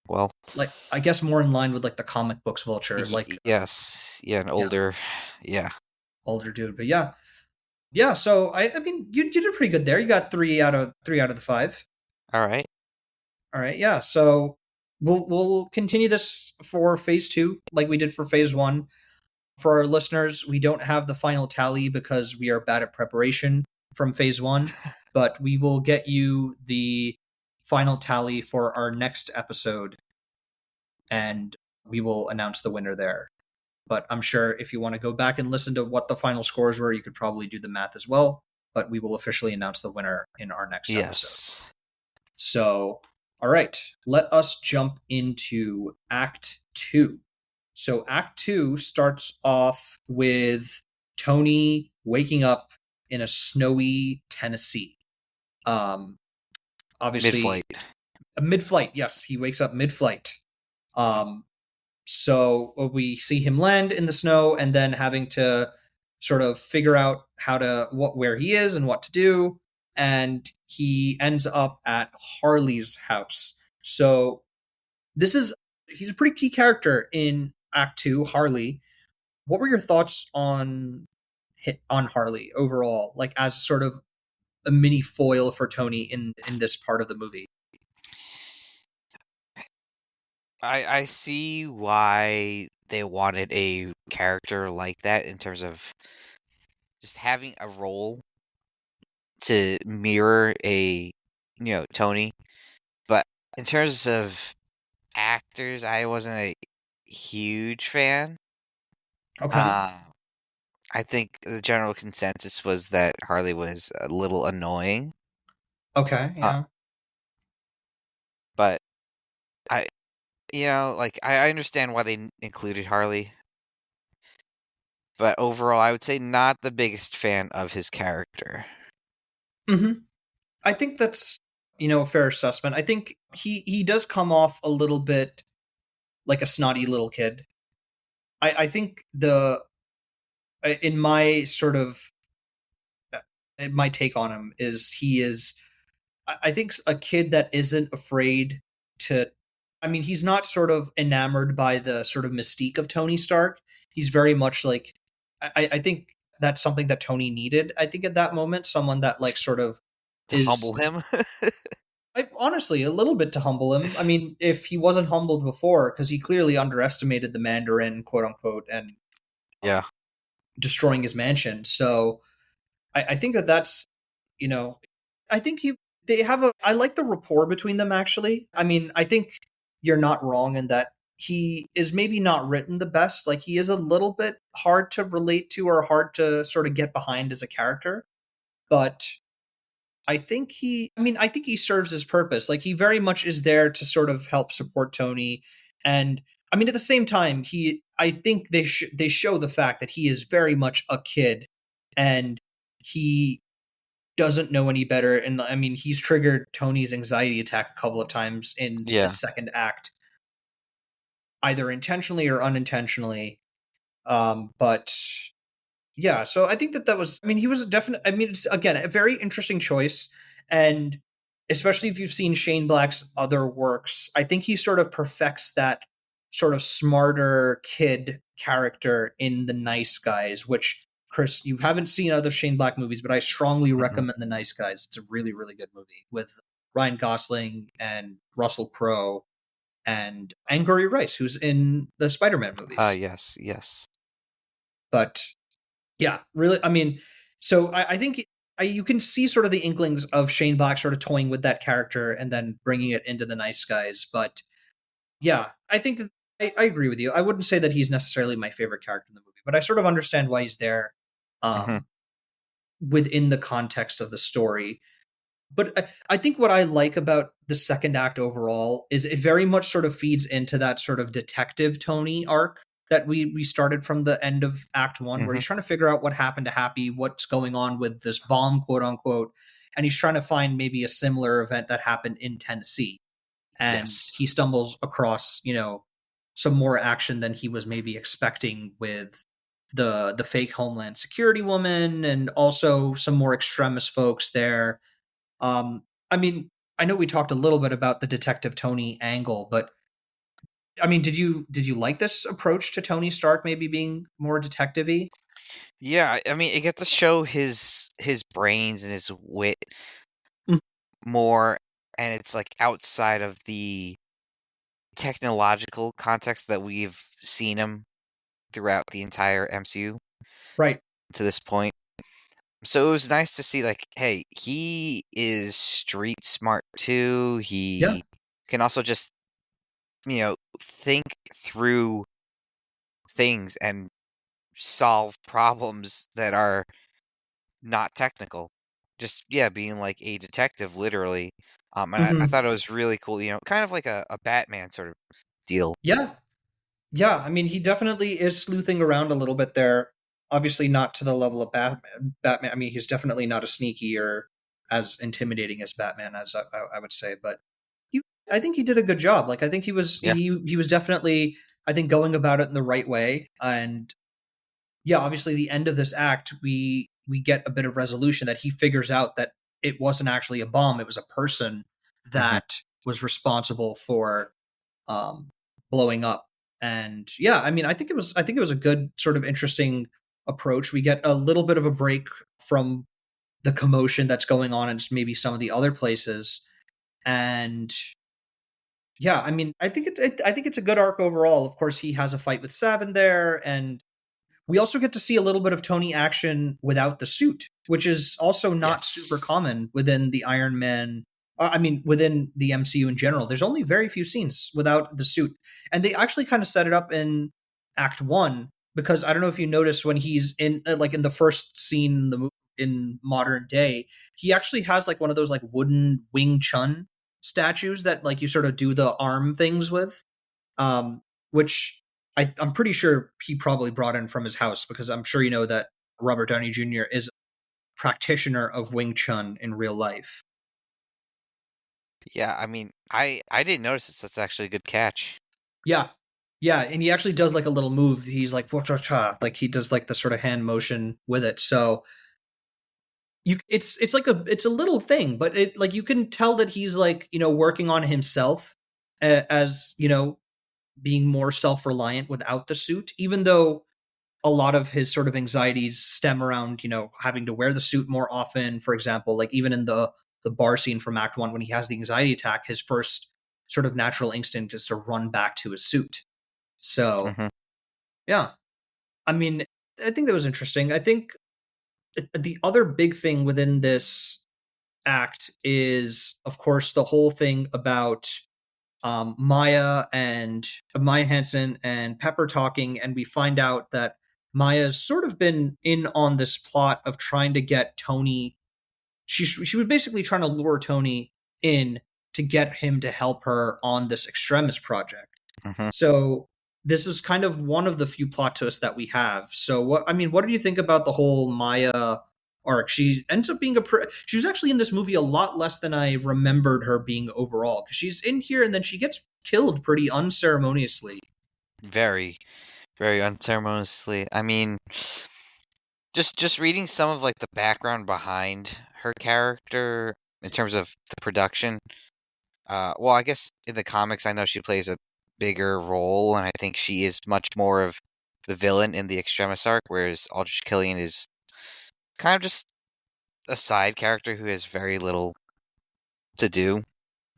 Well, Like, I guess more in line with like the comic books Vulture, like yes. Yeah, an yeah, older. Yeah. older dude. But yeah, yeah. So I mean, you did pretty good there. You got 3 out of the 5. All right. All right, yeah. So we'll continue this for phase 2, like we did for phase 1. For our listeners, we don't have the final tally because we are bad at preparation from phase 1, but we will get you the final tally for our next episode, and we will announce the winner there. But I'm sure if you want to go back and listen to what the final scores were, you could probably do the math as well. But we will officially announce the winner in our next episode. Yes. So, all right, let us jump into Act 2. So, Act 2 starts off with Tony waking up in a snowy Tennessee. Um, Mid Obviously, flight. mid-flight. Yes, he wakes up mid-flight. Um, so we see him land in the snow and then having to sort of figure out where he is and what to do. And he ends up at Harley's house. So he's a pretty key character in Act 2, Harley. What were your thoughts on Harley overall, like as sort of a mini foil for Tony in this part of the movie? I see why they wanted a character like that in terms of just having a role to mirror Tony. But in terms of actors, I wasn't a huge fan. Okay. Uh, I think the general consensus was that Harley was a little annoying. Okay, Uh, yeah. but I, like I understand why they included Harley. But overall, I would say not the biggest fan of his character. Mhm. I think that's a fair assessment. I think he does come off a little bit like a snotty little kid. I think the in my sort of my take on him is he is I think a kid that isn't afraid to. I mean, he's not sort of enamored by the sort of mystique of Tony Stark. He's very much like I think that's something that Tony needed. I think at that moment, someone that like sort of To is humble him. honestly a little bit to humble him. I mean, if he wasn't humbled before, because he clearly underestimated the Mandarin, quote unquote, and Yeah. destroying his mansion. So I think that's you know, I think they have I like the rapport between them actually. I mean, I think you're not wrong in that he is maybe not written the best. Like he is a little bit hard to relate to or hard to sort of get behind as a character, but I think he serves his purpose. Like he very much is there to sort of help support Tony, and I mean at the same time I think they show the fact that he is very much a kid and he doesn't know any better. And I mean he's triggered Tony's anxiety attack a couple of times in the Yeah. second act, either intentionally or unintentionally. But yeah, so I think that was. I mean, he was a definite. I mean, it's again a very interesting choice, and especially if you've seen Shane Black's other works, I think he sort of perfects that sort of smarter kid character in The Nice Guys. Which, Chris, you haven't seen other Shane Black movies, but I strongly Mm-mm. recommend The Nice Guys. It's a really really good movie with Ryan Gosling and Russell Crowe and Angourie Rice, who's in the Spider-Man movies. Yes, yes. But yeah, really. I mean, so I think. you can see sort of the inklings of Shane Black sort of toying with that character and then bringing it into the Nice Guys. But yeah, I think that I agree with you. I wouldn't say that he's necessarily my favorite character in the movie, but I sort of understand why he's there, Hmm. um, within the context of the story. But I think what I like about the second act overall is it very much sort of feeds into that sort of detective Tony arc that we started from the end of Act One, where Hmm. he's trying to figure out what happened to Happy, what's going on with this bomb, quote unquote, and he's trying to find maybe a similar event that happened in Tennessee, and Yes. he stumbles across some more action than he was maybe expecting with the fake Homeland Security woman, and also some more extremist folks there. I mean, I know we talked a little bit about the Detective Tony angle, but I mean, did you like this approach to Tony Stark maybe being more detective-y? Yeah, I mean, it get to show his brains and his wit Mm. more, and it's like outside of the technological context that we've seen him throughout the entire MCU Right. to this point. So it was nice to see, like, hey, he is street smart too. Yeah. He can also just, think through things and solve problems that are not technical. Just, yeah, being like a detective, literally. And I Mhm. thought it was really cool, kind of like a Batman sort of deal. Yeah. Yeah, I mean, he definitely is sleuthing around a little bit there. Obviously, not to the level of Batman. I mean, he's definitely not as sneaky or as intimidating as Batman, as I would say. But he, I think he did a good job. Like, I think he was Yeah. he was definitely, I think, going about it in the right way. And yeah, obviously, the end of this act, we get a bit of resolution that he figures out that it wasn't actually a bomb; it was a person Hmm. that was responsible for um, blowing up. And yeah, I mean, I think it was a good sort of interesting approach. We get a little bit of a break from the commotion that's going on in maybe some of the other places. And yeah, I mean, I think it's a good arc overall. Of course, he has a fight with Savin there, and we also get to see a little bit of Tony action without the suit, which is also not super Yes. common within the Iron Man. I mean, within the MCU in general. There's only very few scenes without the suit. And they actually kind of set it up in Act 1, because I don't know if you noticed when he's in, like, in the first scene in the in modern day, he actually has like one of those like wooden Wing Chun statues that like you sort of do the arm things with, which I'm pretty sure he probably brought in from his house, because I'm sure you know that Robert Downey Jr. is a practitioner of Wing Chun in real life. Yeah, I mean, I didn't notice it, so it's actually a good catch. Yeah. Yeah, and he actually does like a little move. He's like "Wah, cha, cha," like he does like the sort of hand motion with it. So it's like it's a little thing, but it like you can tell that he's like, working on himself, as, being more self-reliant without the suit, even though a lot of his sort of anxieties stem around, having to wear the suit more often. For example, like even in the bar scene from Act One, when he has the anxiety attack, his first sort of natural instinct is to run back to his suit. So Hmm. yeah, I mean, I think that was interesting. I think the other big thing within this act is, of course, the whole thing about Maya Hansen and Pepper talking, and we find out that Maya's sort of been in on this plot of trying to get Tony. She was basically trying to lure Tony in to get him to help her on this extremist project. Hmm. So this is kind of one of the few plot twists that we have. So what did you think about the whole Maya arc? She ends up being she was actually in this movie a lot less than I remembered her being overall, because she's in here and then she gets killed pretty unceremoniously. Very, very unceremoniously. I mean, just reading some of like the background behind her character in terms of the production. Well, I guess in the comics, I know she plays a bigger role, and I think she is much more of the villain in the Extremis arc, whereas Aldrich Killian is kind of just a side character who has very little to do.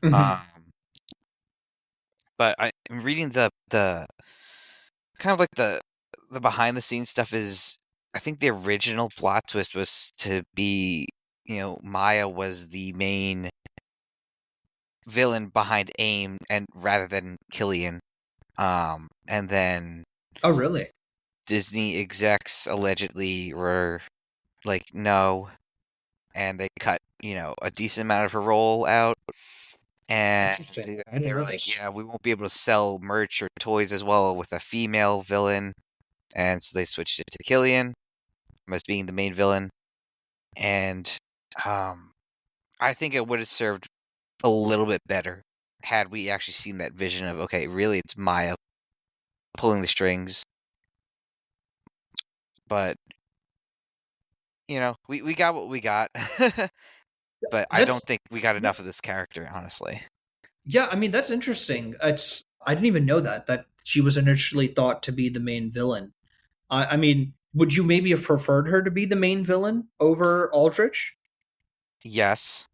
Hmm. Um, but I'm reading the kind of like the behind the scenes stuff is. I think the original plot twist was to be Maya was the main villain behind AIM, and rather than Killian. And then Oh, really? Disney execs allegedly were like, no, and they cut, a decent amount of her role out. And Interesting. I they didn't were know like, this. yeah, we won't be able to sell merch or toys as well with a female villain. And so they switched it to Killian as being the main villain. And um, I think it would have served a little bit better had we actually seen that vision of, okay, really it's Maya pulling the strings. But, we got what we got. But I That's don't think we got Yeah, enough of this character, honestly. yeah. I mean, that's interesting. I didn't even know that she was initially thought to be the main villain. I mean, would you maybe have preferred her to be the main villain over Aldrich? Yes,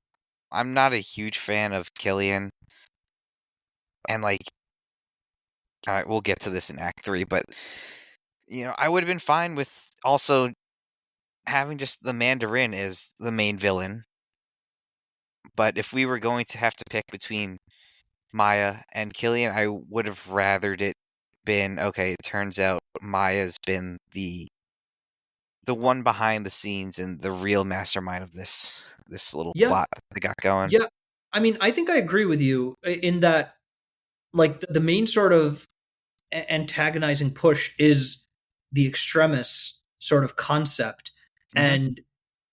I'm not a huge fan of Killian, and like, all right, we'll get to this in Act 3, but I would have been fine with also having just the Mandarin as the main villain. But if we were going to have to pick between Maya and Killian, I would have rathered it been, okay, it turns out Maya's been the one behind the scenes and the real mastermind of this little Yeah, plot they got going. yeah. I mean, I think I agree with you in that, like, the main sort of antagonizing push is the extremis sort of concept. Hmm. And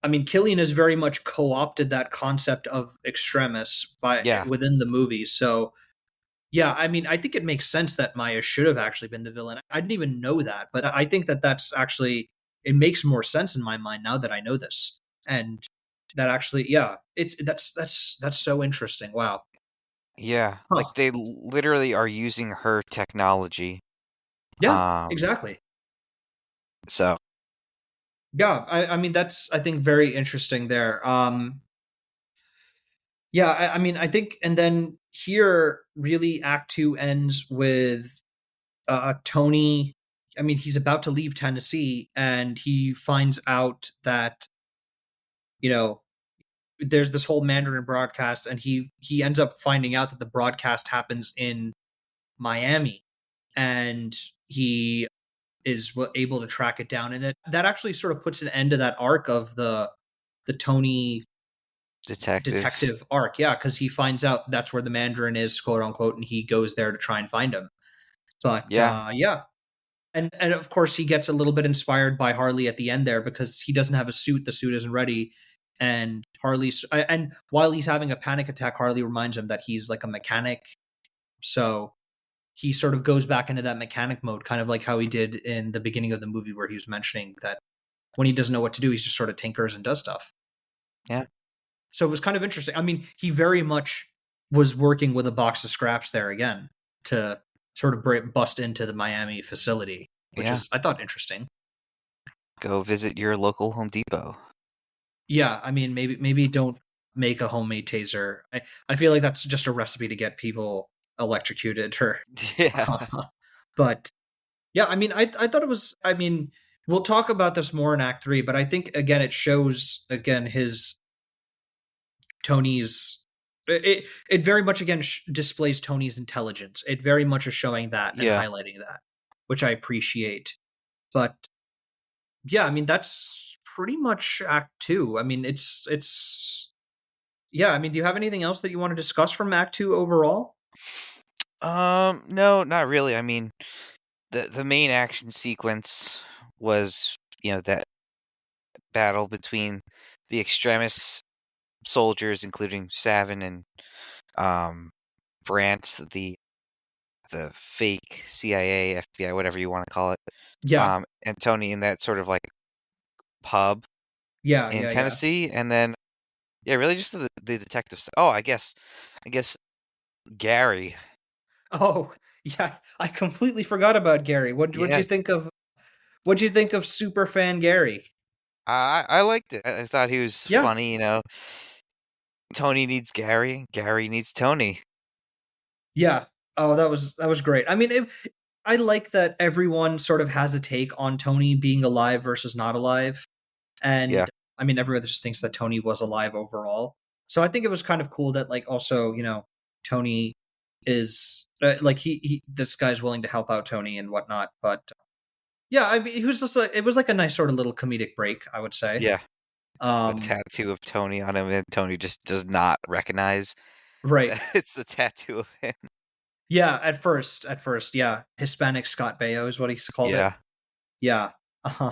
I mean, Killian has very much co-opted that concept of extremis by Yeah, within the movie. So yeah, I mean, I think it makes sense that Maya should have actually been the villain. I didn't even know that, but I think that that's actually, it makes more sense in my mind now that I know this. And that actually, yeah, that's so interesting. Wow. yeah. Like Huh. they literally are using her technology. Yeah, Um, exactly. so Yeah, I mean that's, I think, very interesting there. Yeah, I mean, I think, and then here really Act Two ends with Tony. I mean, he's about to leave Tennessee, and he finds out that, you know there's this whole Mandarin broadcast, and he ends up finding out that the broadcast happens in Miami, and he is able to track it down, and that actually sort of puts an end to that arc of the Tony detective. detective arc. Yeah, because he finds out that's where the Mandarin is, quote unquote, and he goes there to try and find him. But Yeah, yeah, and of course he gets a little bit inspired by Harley at the end there, because he doesn't have a suit, the suit isn't ready, and while he's having a panic attack, Harley reminds him that he's like a mechanic, so he sort of goes back into that mechanic mode, kind of like how he did in the beginning of the movie, where he was mentioning that when he doesn't know what to do, he's just sort of tinkers and does stuff. yeah, So it was kind of interesting. I mean, he very much was working with a box of scraps there again to sort of bust into the Miami facility, which yeah. is, I thought, interesting. Go visit your local Home Depot. Yeah, I mean, maybe don't make a homemade taser. I feel like that's just a recipe to get people electrocuted, or Yeah, but yeah, I mean, I thought it was. I mean, we'll talk about this more in Act Three, but I think again it shows again his Tony's. It very much again displays Tony's intelligence. It very much is showing that and yeah. highlighting that, which I appreciate. But yeah, I mean that's pretty much Act Two. I mean, it's yeah. I mean, do you have anything else that you want to discuss from Act Two overall? No, not really. I mean, the main action sequence was, that battle between the extremist soldiers, including Savin and um Brandt, the fake CIA, FBI, whatever you want to call it. Yeah, And Tony in that sort of like pub yeah, in yeah, yeah. Tennessee, and then yeah, really just the detective stuff. Oh, I guess Gary. Oh, yeah. I completely forgot about Gary. What'd you Yes, think of super fan Gary? I liked it. I thought he was Yeah. funny. Tony needs Gary. Gary needs Tony. Yeah. Oh, that was great. I mean, I like that everyone sort of has a take on Tony being alive versus not alive. Yeah, And I mean, everyone just thinks that Tony was alive overall. So I think it was kind of cool that like also, Tony is like this guy's willing to help out Tony and whatnot. But yeah, I mean, it was like a nice sort of little comedic break, I would say. Yeah. The Um, tattoo of Tony on him, and Tony just does not recognize right. that it's the tattoo of him. Yeah, at first, yeah. Hispanic Scott Baio is what he's called it. Yeah. Yeah.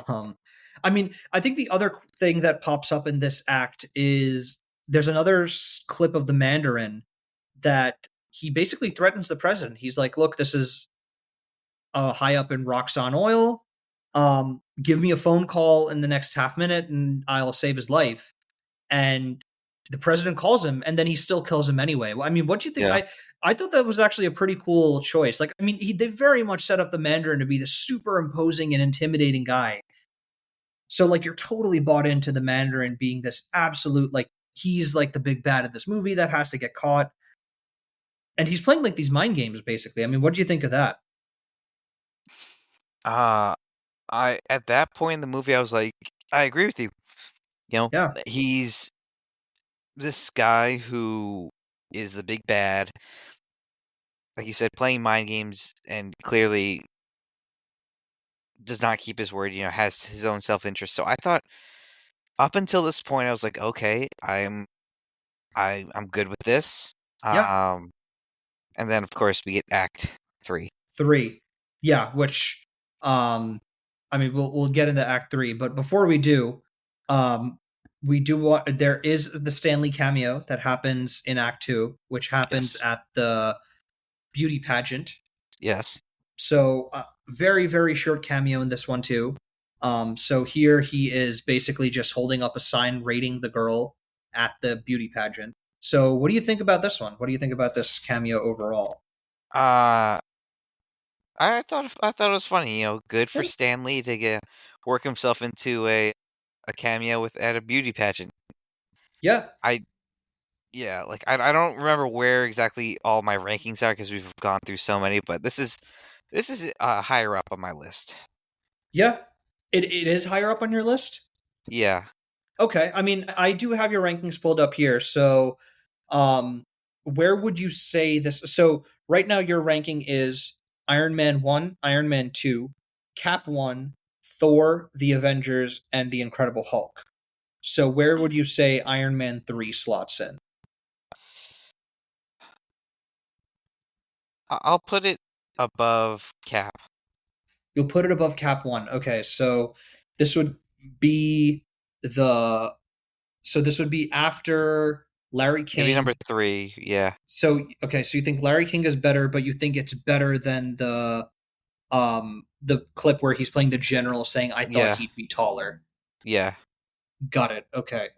Um, I mean, I think the other thing that pops up in this act is there's another clip of the Mandarin that he basically threatens the president. He's like, "Look, this is high up in Roxxon Oil. Give me a phone call in the next half minute, and I'll save his life." And the president calls him, and then he still kills him anyway. I mean, what do you think? Yeah. I thought that was actually a pretty cool choice. Like, I mean, they very much set up the Mandarin to be the super imposing and intimidating guy. So, like, you're totally bought into the Mandarin being this absolute, like, he's like the big bad of this movie that has to get caught. And he's playing like these mind games, basically. I mean, what do you think of that? Uh I at that point in the movie I was like, I agree with you. You know, Yeah. he's this guy who is the big bad, like you said, playing mind games and clearly does not keep his word, has his own self-interest. So I thought up until this point I was like, okay, I'm good with this. Yeah. Um and then of course we get act 3. 3. Yeah, which I mean we'll get into act 3, but before we do, um we do want there is the Stanley cameo that happens in act 2, which happens Yes. at the beauty pageant. Yes. So, very very short cameo in this one too. So here he is basically just holding up a sign rating the girl at the beauty pageant. So, what do you think about this one? What do you think about this cameo overall? Uh I thought it was funny, good for Yeah. Stan Lee to work himself into a cameo at a beauty pageant. Yeah. I Yeah, like I don't remember where exactly all my rankings are because we've gone through so many, but this is higher up on my list. Yeah. It is higher up on your list? Yeah. Okay. I mean, I do have your rankings pulled up here. So, um, where would you say this? So, right now, your ranking is Iron Man 1, Iron Man 2, Cap 1, Thor, The Avengers, and The Incredible Hulk. So, where would you say Iron Man 3 slots in? I'll put it above Cap. You'll put it above Cap 1. Okay. So, this would be the. So, this would be after Larry Maybe number King. 3. Yeah. So, okay. So, you think Larry King is better, but you think it's better than the clip where he's playing the general saying I thought Yeah. he'd be taller. Yeah. Got it. Okay.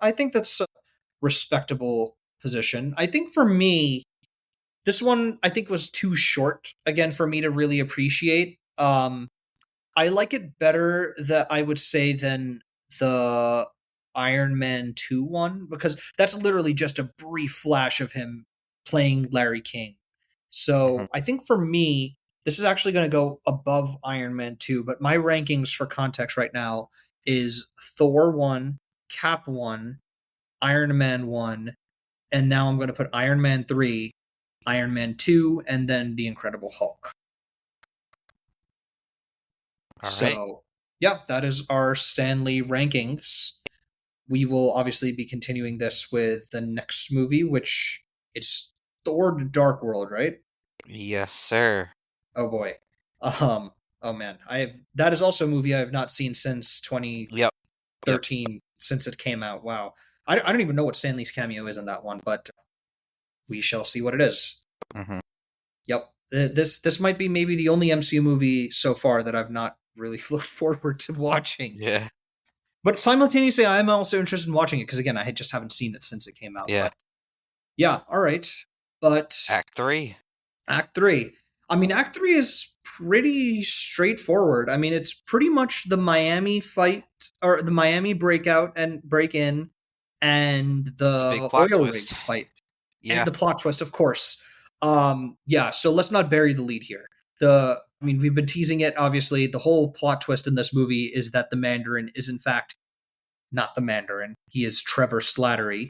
I think that's a respectable position. I think for me this one I think was too short again for me to really appreciate. I like it better that I would say than the Iron Man 2 one because that's literally just a brief flash of him playing Larry King. Mhm. So I think for me, this is actually going to go above Iron Man 2, but my rankings for context right now is Thor 1, Cap 1, Iron Man 1, and now I'm going to put Iron Man 3, Iron Man 2, and then The Incredible Hulk. All right. So, yeah, that is our Stanley rankings. We will obviously be continuing this with the next movie, which is Thor: The Dark World, right? Yes, sir. Oh boy. Oh man, I have that is also a movie I have not seen since Yep. 2013 since it came out. Wow. I don't even know what Stanley's cameo is in that one, but we shall see what it is. Mhm. Yep. This might be maybe the only MCU movie so far that I've not really looked forward to watching. Yeah. But simultaneously, I am also interested in watching it because again, just haven't seen it since it came out. Yeah. But yeah, all right. But Act 3. Act 3. I mean, Act 3 is pretty straightforward. I mean, it's pretty much the Miami fight or the Miami breakout and break in and The big the plot oil rig twist. fight and Yeah. the plot twist, of course. Yeah, so let's not bury the lead here. I mean, we've been teasing it obviously. The whole plot twist in this movie is that the Mandarin is in fact not the Mandarin. He is Trevor Slattery,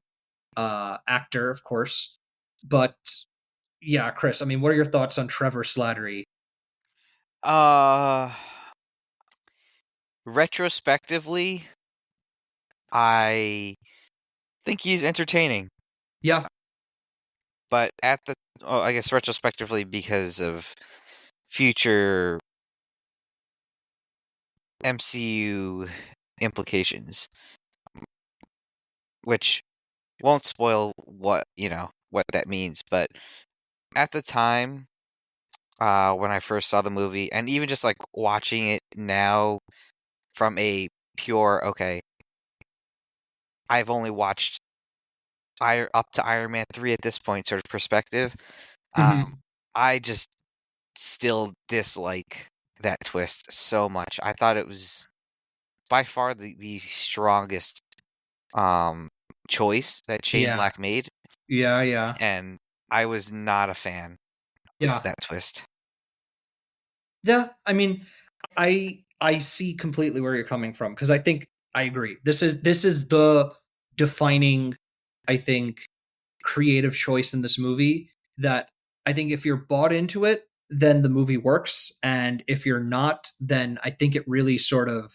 actor, of course. But yeah, Chris, I mean, what are your thoughts on Trevor Slattery? Uh, Retrospectively, I think he's entertaining, Yeah. but I guess retrospectively because of future MCU implications, which won't spoil what that means, but at the time, when I first saw the movie, and even just like watching it now from a pure, okay, I've only watched up to Iron Man 3 at this point sort of perspective, um, Hmm. I just still dislike that twist so much. I thought it was by far the strongest um choice that Shane Yeah. Black made, Yeah. Yeah. and I was not a fan of Yeah. that twist. Yeah. I mean, I see completely where you're coming from because I think I agree. This is the defining, I think, creative choice in this movie that I think if you're bought into it, then the movie works, and if you're not, then I think it really sort of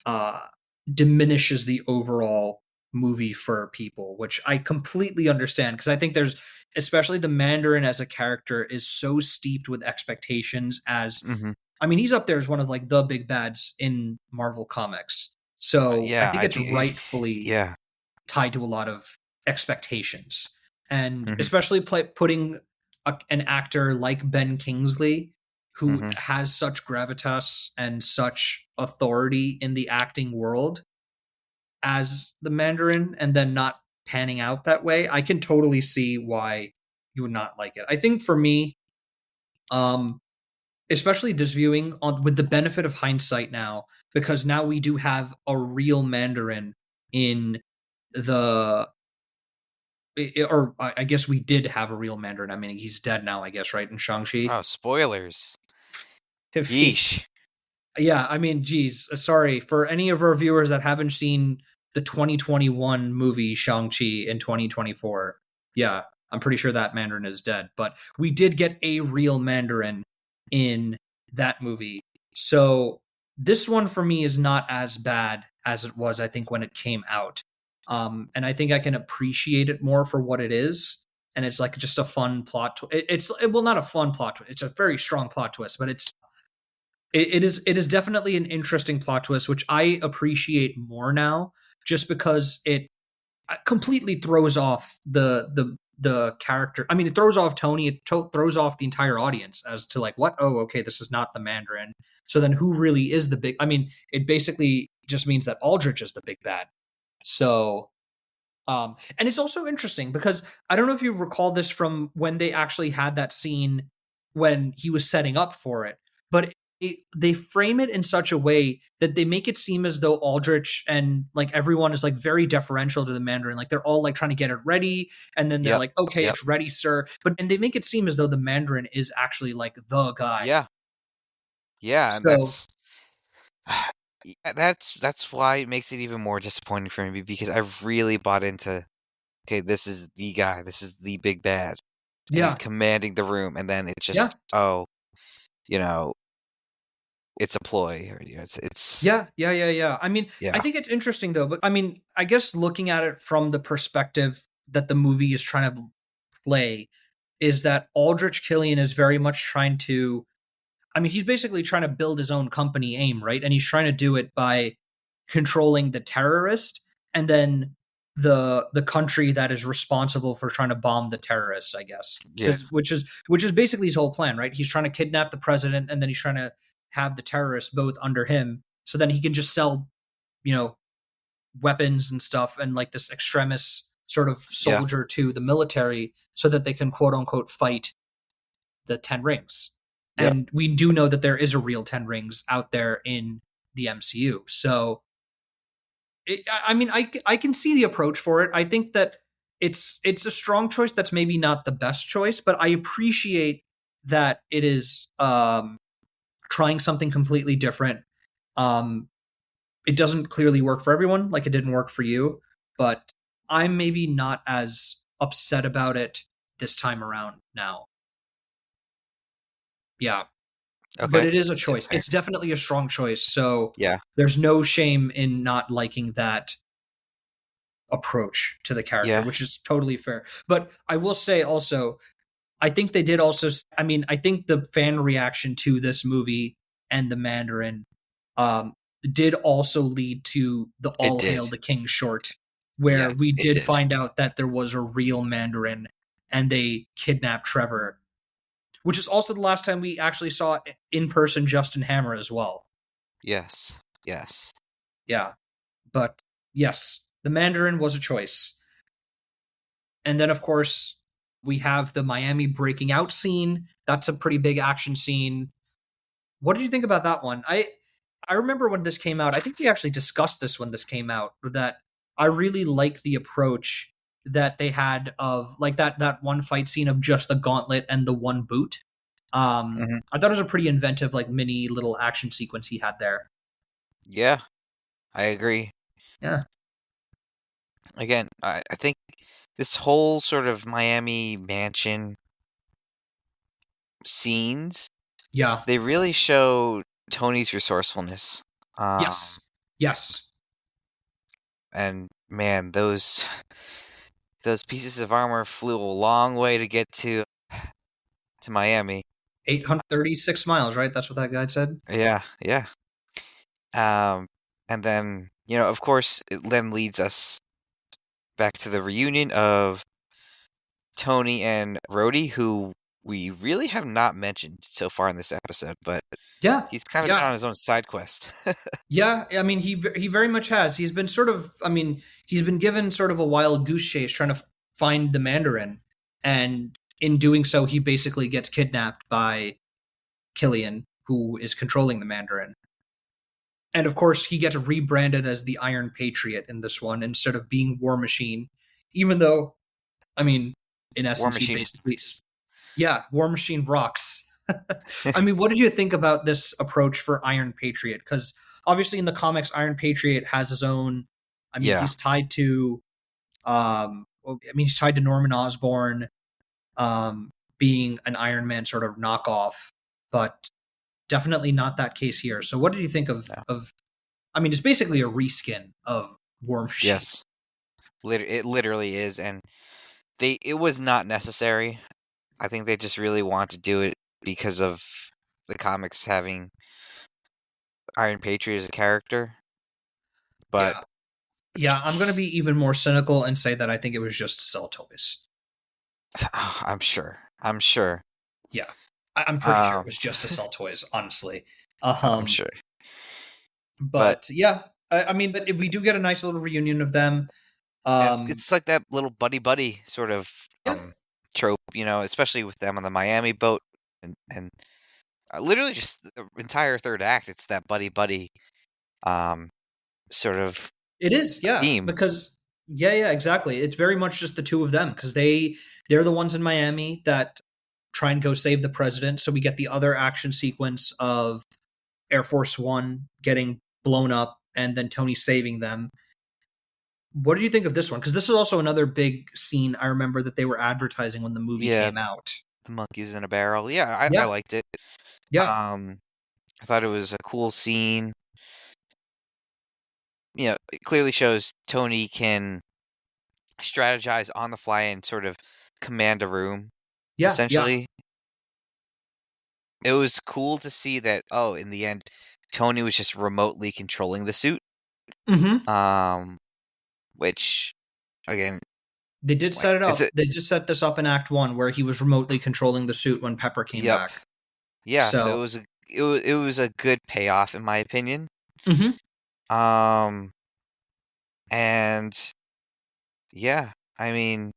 uh diminishes the overall movie for people, which I completely understand because I think there's, especially the Mandarin as a character is so steeped with expectations as, Hmm. I mean, he's up there as one of like the big bads in Marvel Comics. So I Yeah, think I it's think rightfully yeah. tied to a lot of expectations. And Hmm. especially putting an actor like Ben Kingsley, who Hmm. has such gravitas and such authority in the acting world, as the Mandarin, and then not panning out that way. I can totally see why you would not like it. I think for me, um, especially this viewing on with the benefit of hindsight now, because now we do have a real Mandarin in the or I guess we did have a real Mandarin. I mean, he's dead now, I guess, right? In Shang-Chi. Oh, spoilers. If he, Yeesh. yeah, I mean, geez, sorry for any of our viewers that haven't seen the 2021 movie Shang-Chi in 2024. Yeah, I'm pretty sure that Mandarin is dead, but we did get a real Mandarin in that movie. So this one for me is not as bad as it was, I think, when it came out. And I think I can appreciate it more for what it is. And it's like just a fun plot. Well, not a fun plot twist. It's a very strong plot twist, but it is definitely an interesting plot twist, which I appreciate more now, just because it completely throws off the character. I mean, it throws off Tony. It throws off the entire audience as to like, what? Oh, okay, this is not the Mandarin. So then, who really is the big? I mean, it basically just means that Aldrich is the big bad. So and it's also interesting because I don't know if you recall this from when they actually had that scene when he was setting up for it, but they frame it in such a way that they make it seem as though Aldrich and like everyone is like very deferential to the Mandarin. Like they're all like trying to get it ready, and then they're Yep. like, "Okay, Yep. it's ready, sir." But and they make it seem as though the Mandarin is actually like the guy. Yeah. Yeah, and So that's why it makes it even more disappointing for me because I've really bought into, okay, this is the guy, this is the big bad, and he's yeah, commanding the room, and then it's yeah. just, oh, you know, it's a ploy, or it's Yeah, yeah, yeah, yeah. I mean, I yeah. think it's interesting though, but I mean, I guess looking at it from the perspective that the movie is trying to play is that Aldrich Killian is very much trying to, I mean, he's basically trying to build his own company AIM, right? And he's trying to do it by controlling the terrorist and then the country that is responsible for trying to bomb the terrorists, I guess. Yeah. Cuz which is basically his whole plan, right? He's trying to kidnap the president and then he's trying to have the terrorists both under him so then he can just sell, you know, weapons and stuff and like this extremist sort of Yeah. soldier to the military so that they can quote unquote fight the 10 rings. Yep. And we do know that there is a real 10 rings out there in the MCU. So, I mean, I can see the approach for it. I think that it's a strong choice that's maybe not the best choice, but I appreciate that it is trying something completely different. Um, it doesn't clearly work for everyone, like it didn't work for you, but I'm maybe not as upset about it this time around now. Yeah, but Okay. it is a Yeah, choice. fair. It's definitely a strong choice. So Yeah. there's no shame in not liking that approach to the character, Yeah. which is totally fair. But I will say also, I think they did also. I mean, I think the fan reaction to this movie and the Mandarin um, did also lead to the It "All Hail did. the King" short, where Yeah, we it did did. find out that there was a real Mandarin and they kidnapped Trevor, which is also the last time we actually saw in person Justin Hammer as well. Yes. Yes. Yeah, but yes, the Mandarin was a choice. And then, of course, we have the Miami breaking out scene. That's a pretty big action scene. What did you think about that one? I remember when this came out. I think we actually discussed this when this came out. That I really like the approach that they had of like that one fight scene of just the gauntlet and the one boot. Hmm. I thought it was a pretty inventive, like mini little action sequence he had there. Yeah, I agree. Yeah, Again, I think this whole sort of Miami mansion scenes, yeah, they really show Tony's resourcefulness. Um, yes, yes. and man, those pieces of armor flew a long way to get to Miami. 836 miles, right? That's what that guy said. Yeah, yeah. Um, and then, of course, it then leads us back to the reunion of Tony and Rhodey, who we really have not mentioned so far in this episode, but Yeah, he's kind of been yeah. on his own side quest. Yeah, I mean he very much has. He's been sort of I mean, he's been given sort of a wild goose chase trying to find the Mandarin, and in doing so he basically gets kidnapped by Killian, who is controlling the Mandarin. And of course, he gets rebranded as the Iron Patriot in this one instead of being War Machine, even though I mean, in War essence he Machine basically rocks. yeah, War Machine rocks. I mean, what did you think about this approach for Iron Patriot? Because obviously in the comics, Iron Patriot has his own. I mean, Yeah, he's tied to. He's tied to Norman Osborn, being an Iron Man sort of knockoff, but definitely not that case here. So, what did you think no. of? I mean, it's basically a reskin of War Machine. Yes. It literally is, and it was not necessary. I think they just really want to do it because of the comics having Iron Patriot as a character. But Yeah, yeah. I'm gonna be even more cynical and say that I think it was just to sell toys. I'm sure. I'm sure. Yeah, I'm pretty sure it Um, was just to sell toys, honestly. I'm Um, sure. But but yeah, I mean, but we do get a nice little reunion of them. it's like that little buddy sort of Yeah, trope, especially with them on the Miami boat, and literally just the entire third act. It's that buddy um sort of it is. Yeah, theme. because yeah, exactly. It's very much just the two of them because they're the ones in Miami that try and go save the president. So we get the other action sequence of Air Force One getting blown up and then Tony saving them. What do you think of this one? Because this is also another big scene I remember that they were advertising when the movie Yeah, came out. the monkeys in a barrel. Yeah, I Yeah, liked it. yeah, Um, I thought it was a cool scene. It clearly shows Tony can strategize on the fly and sort of command a room. yeah. Essentially, it was cool to see that. Oh, in the end, Tony was just remotely controlling the suit. Mm-hmm. Um, which again, They did like set it it's up. a They just set this up in Act One where he was remotely controlling the suit when Pepper came yep, back. yeah. So So, it was a good payoff in my opinion. mhm. Um, and yeah, I mean,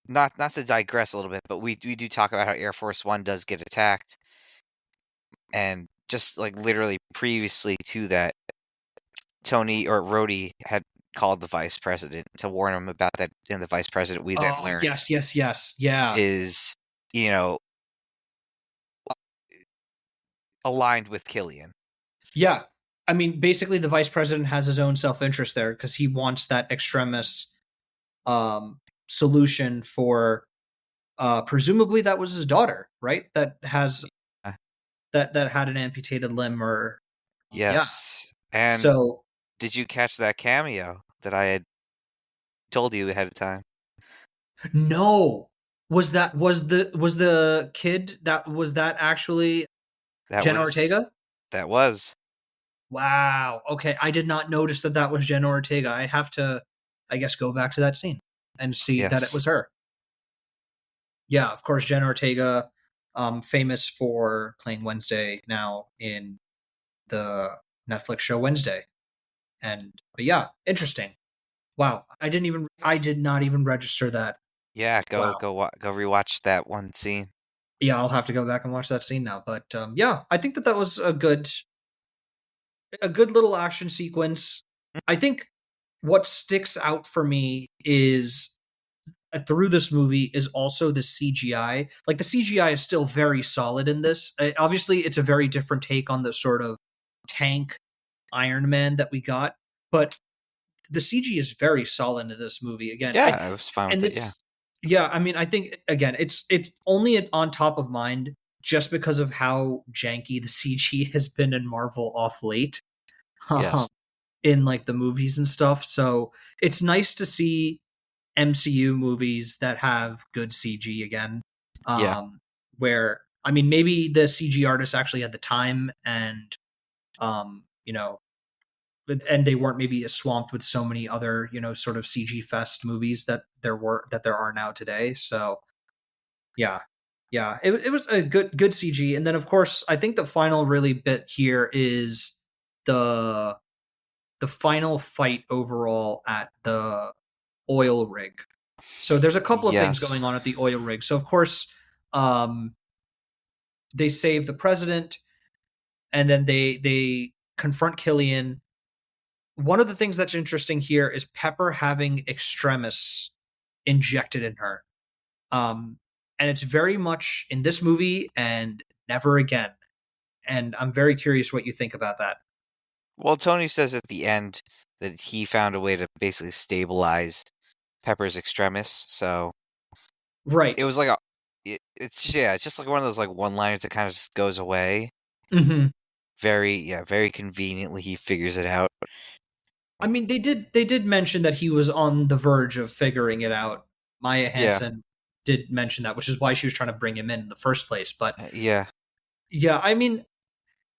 not to digress a little bit, but we do talk about how Air Force One does get attacked, and just like literally previously to that, Tony or Rhodey had called the vice president to warn him about that, and the vice president we then Oh, learned yes. Yeah. is you know aligned with Killian. Yeah. I mean, basically, the vice president has his own self interest there because he wants that extremis solution for presumably that was his daughter, right? That has Uh, that had an amputated limb, or yeah. Yes. And So did you catch that cameo that I had told you ahead of time? no, was the kid that was that actually That Jen was Ortega? that was Wow. Okay, I did not notice that that was Jen Ortega. I have to, I guess, go back to that scene and see that it yes. was her. Yeah, of course, Jen Ortega, famous for playing Wednesday now in the Netflix show Wednesday. And but yeah, interesting. Wow, I did not even register that. Yeah, Wow. go rewatch that one scene. Yeah, I'll have to go back and watch that scene now. But yeah, I think that that was a good little action sequence. I think what sticks out for me is through this movie is also the CGI. Like the CGI is still very solid in this. Obviously, it's a very different take on the sort of tank Iron Man that we got, but the CG is very solid in this movie. Again, Yeah, I was fine with and it, yeah. it's yeah. I mean, I think again, it's only on top of mind just because of how janky the CG has been in Marvel off late. Yes. In like the movies and stuff. So it's nice to see MCU movies that have good CG again. Yeah. Where I mean, maybe the CG artists actually had the time and and they weren't maybe as swamped with so many other sort of CG fest movies that there are now today. So yeah, yeah, it was a good CG, and then of course I think the final really bit here is the the final fight overall at the oil rig. So there's a couple of things Yes. going on at the oil rig. So of course, um, they save the president, and then they confront Killian. One of the things that's interesting here is Pepper having extremis injected in her, and it's very much in this movie and never again. And I'm very curious what you think about that. Well, Tony says at the end that he found a way to basically stabilize Pepper's extremis, so it Right. was like it's just, yeah, it's just like one of those like one-liners that kind of just goes away. Hmm. Very conveniently he figures it out. I mean, they did mention that he was on the verge of figuring it out. Maya Yeah. Hansen did mention that, which is why she was trying to bring him in the first place. But Yeah. yeah, I mean,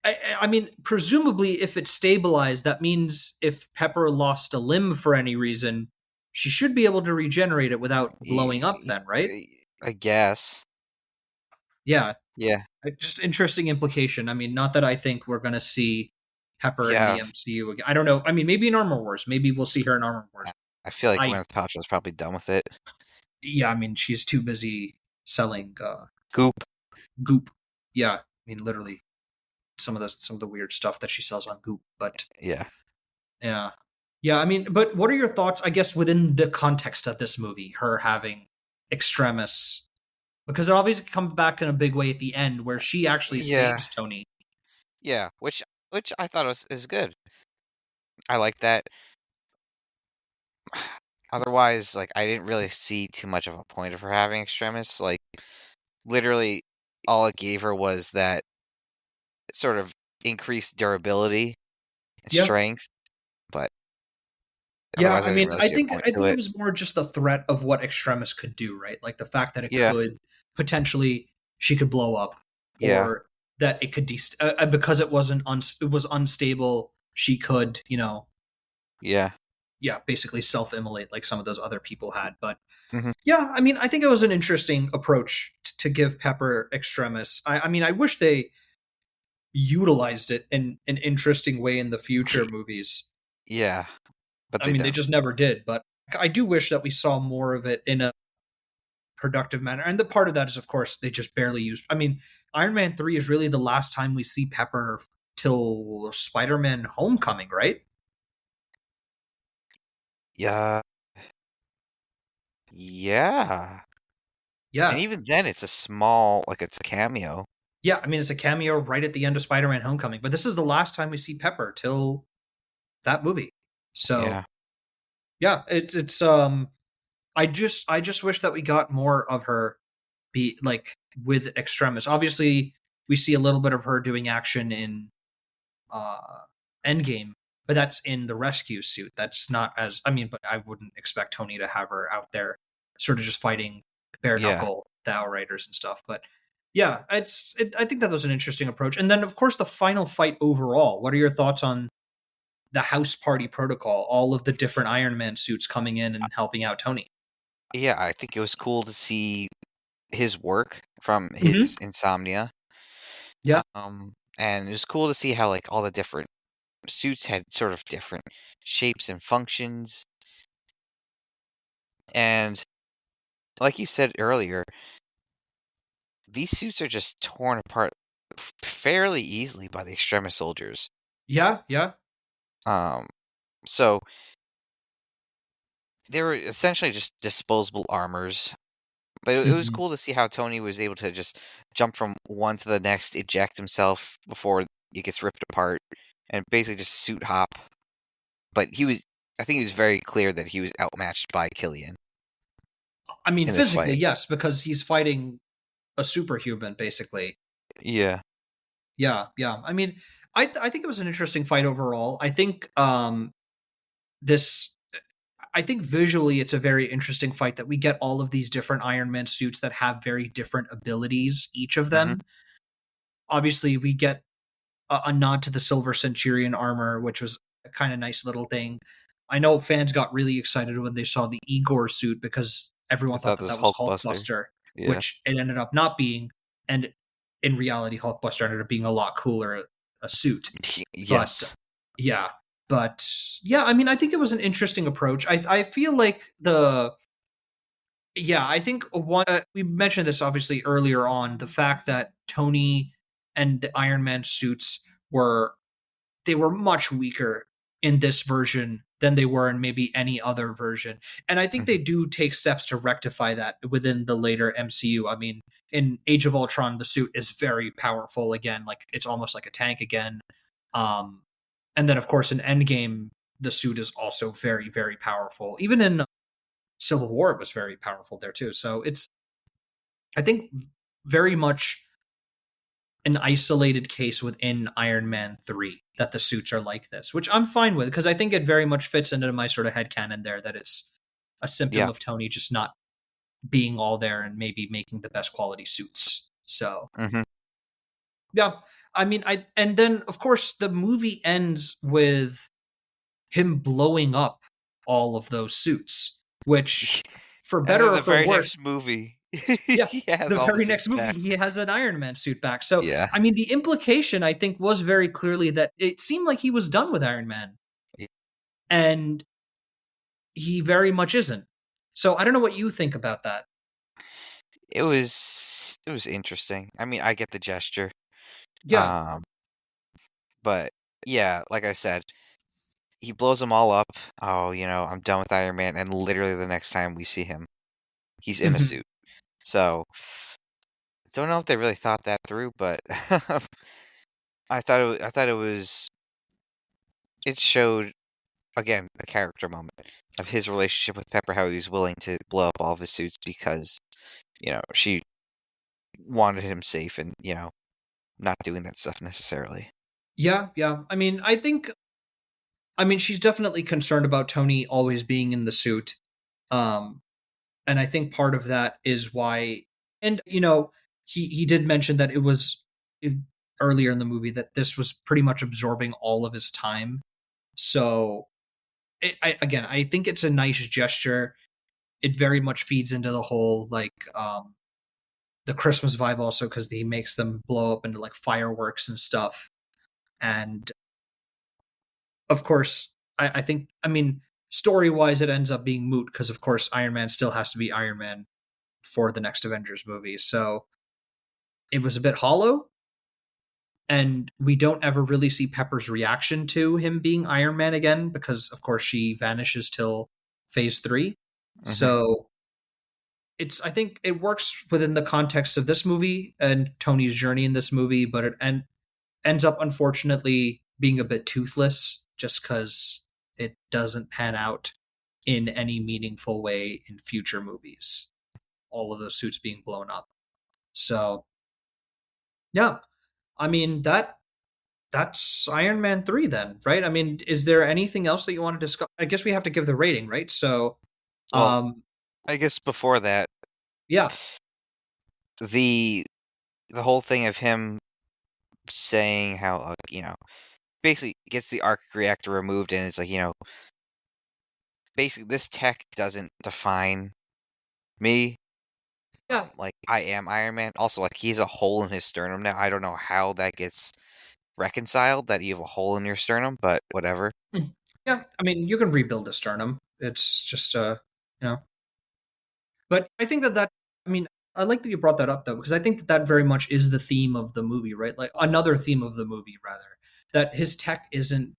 I mean, presumably, if it's stabilized, that means if Pepper lost a limb for any reason, she should be able to regenerate it without blowing up. Then, right? I guess. Yeah, Yeah. just interesting implication. I mean, not that I think we're gonna see Pepper in the Yeah. MCU again. I don't know. I mean, maybe in Armor Wars. Maybe we'll see her in Armor I Wars. I feel like I Gwyneth Paltrow's probably done with it. Yeah, I mean, she's too busy selling Goop. Goop. Yeah, I mean, literally some of the weird stuff that she sells on Goop. But Yeah. yeah, yeah. I mean, but what are your thoughts? I guess within the context of this movie, her having extremis, because it obviously comes back in a big way at the end, where she actually Yeah. saves Tony. Yeah. Which I thought was is good. I like that. Otherwise, like I didn't really see too much of a point of her having extremis. Like literally all it gave her was that sort of increased durability and Yeah, strength, but yeah. otherwise I I didn't mean, really I see a think point I to think it it. was more just the threat of what extremis could do, right? Like the fact that it Yeah. could potentially she could blow up, Yeah. or that it could because it wasn't it was unstable. She could, Yeah. yeah, basically self-immolate like some of those other people had. But Mhm. yeah, I mean, I think it was an interesting approach to give Pepper extremis. I mean, I wish they utilized it in an interesting way in the future movies. Yeah, but I they mean, they don't. just never did. But I do wish that we saw more of it in a productive manner. And the part of that is, of course, they just barely used. I mean, Iron Man 3 is really the last time we see Pepper till Spider-Man Homecoming, right? Yeah. Yeah. And Yeah. even then it's a small like it's a cameo. Yeah, I mean, it's a cameo right at the end of Spider-Man: Homecoming, but this is the last time we see Pepper till that movie. So Yeah. yeah, I just wish that we got more of her be like with Extremis. Obviously, we see a little bit of her doing action in uh Endgame, but that's in the rescue suit. That's not as I mean, but I wouldn't expect Tony to have her out there sort of just fighting bare Yeah. knuckle the Outriders and stuff. But yeah, I think that was an interesting approach. And then of course the final fight overall. What are your thoughts on the house party protocol? All of the different Iron Man suits coming in and helping out Tony. Yeah, I think it was cool to see his work from Hmm. his insomnia. Yeah, And it was cool to see how like all the different suits had sort of different shapes and functions. And like you said earlier, these suits are just torn apart fairly easily by the extremist soldiers. yeah, yeah. Um, so they were essentially just disposable armors. But it was Hmm. cool to see how Tony was able to just jump from one to the next, eject himself before it gets ripped apart, and basically just suit hop. But I think he was very clear that he was outmatched by Killian I mean, in this physically, fight. yes, because he's fighting a superhuman, basically. Yeah. Yeah, yeah. I mean, I think it was an interesting fight overall. I think this I think visually it's a very interesting fight that we get all of these different Iron Man suits that have very different abilities, each of Hmm. them. Obviously, we get a nod to the Silver Centurion armor, which was a kind of nice little thing. I know fans got really excited when they saw the Igor suit because I everyone thought thought that this that was Hulkbuster. Hulkbuster, Yeah. which it ended up not being. And in reality, Hulkbuster ended up being a lot cooler a suit. But Yes. yeah, but yeah, I mean, I think it was an interesting approach. I feel like I think one we mentioned this obviously earlier on the fact that Tony and the Iron Man suits were they were much weaker in this version than they were in maybe any other version. And I think Hmm. they do take steps to rectify that within the later MCU. I mean, in Age of Ultron, the suit is very powerful again, like it's almost like a tank again. Um, and then, of course, in Endgame, the suit is also very, very powerful. Even in Civil War, it was very powerful there too. So it's, I think, very much an isolated case within Iron Man 3 that the suits are like this, which I'm fine with because I think it very much fits into my sort of headcanon there that it's a symptom Yeah. of Tony just not being all there and maybe making the best quality suits. So, Hmm. yeah, I mean, and then of course the movie ends with him blowing up all of those suits, which for And better then or the for very worse, next movie, yeah, he has the all the very next suits movie back. he has an Iron Man suit back. So, Yeah. I mean, the implication I think was very clearly that it seemed like he was done with Iron Man, and he very much isn't. So, I don't know what you think about that. It was interesting. I mean, I get the gesture. Yeah. Um, but yeah, like I said, he blows them all up. Oh, I'm done with Iron Man, and literally the next time we see him, he's in a Mhm. suit. So, don't know if they really thought that through, but I thought it showed again a character moment of his relationship with Pepper, how he was willing to blow up all of his suits because she wanted him safe and not doing that stuff necessarily. Yeah, yeah. I mean, she's definitely concerned about Tony always being in the suit. Um, and I think part of that is why, and he did mention that it was it, earlier in the movie that this was pretty much absorbing all of his time. So again, I think it's a nice gesture. It very much feeds into the whole the Christmas vibe also because he makes them blow up into like fireworks and stuff. And of course, I think I mean story wise, it ends up being moot because of course Iron Man still has to be Iron Man for the next Avengers movie. So it was a bit hollow, and we don't ever really see Pepper's reaction to him being Iron Man again because of course she vanishes till phase 3. Hmm. So I think it works within the context of this movie and Tony's journey in this movie, but ends up unfortunately being a bit toothless just because it doesn't pan out in any meaningful way in future movies. All of those suits being blown up. So yeah, I mean that's Iron Man 3 then, right? I mean, is there anything else that you want to discuss? I guess we have to give the rating, right? So Well, um I guess before that, yeah. the the whole thing of him saying how, basically gets the arc reactor removed, and it's like, basically this tech doesn't define me. Yeah. Like, I am Iron Man. Also, like, he has a hole in his sternum now. I don't know how that gets reconciled, that you have a hole in your sternum, but whatever. Yeah, I mean, you can rebuild a sternum. It's just you know, but I think that I mean, I like that you brought that up though because I think that very much is the theme of the movie, right? Like another theme of the movie rather, that his tech isn't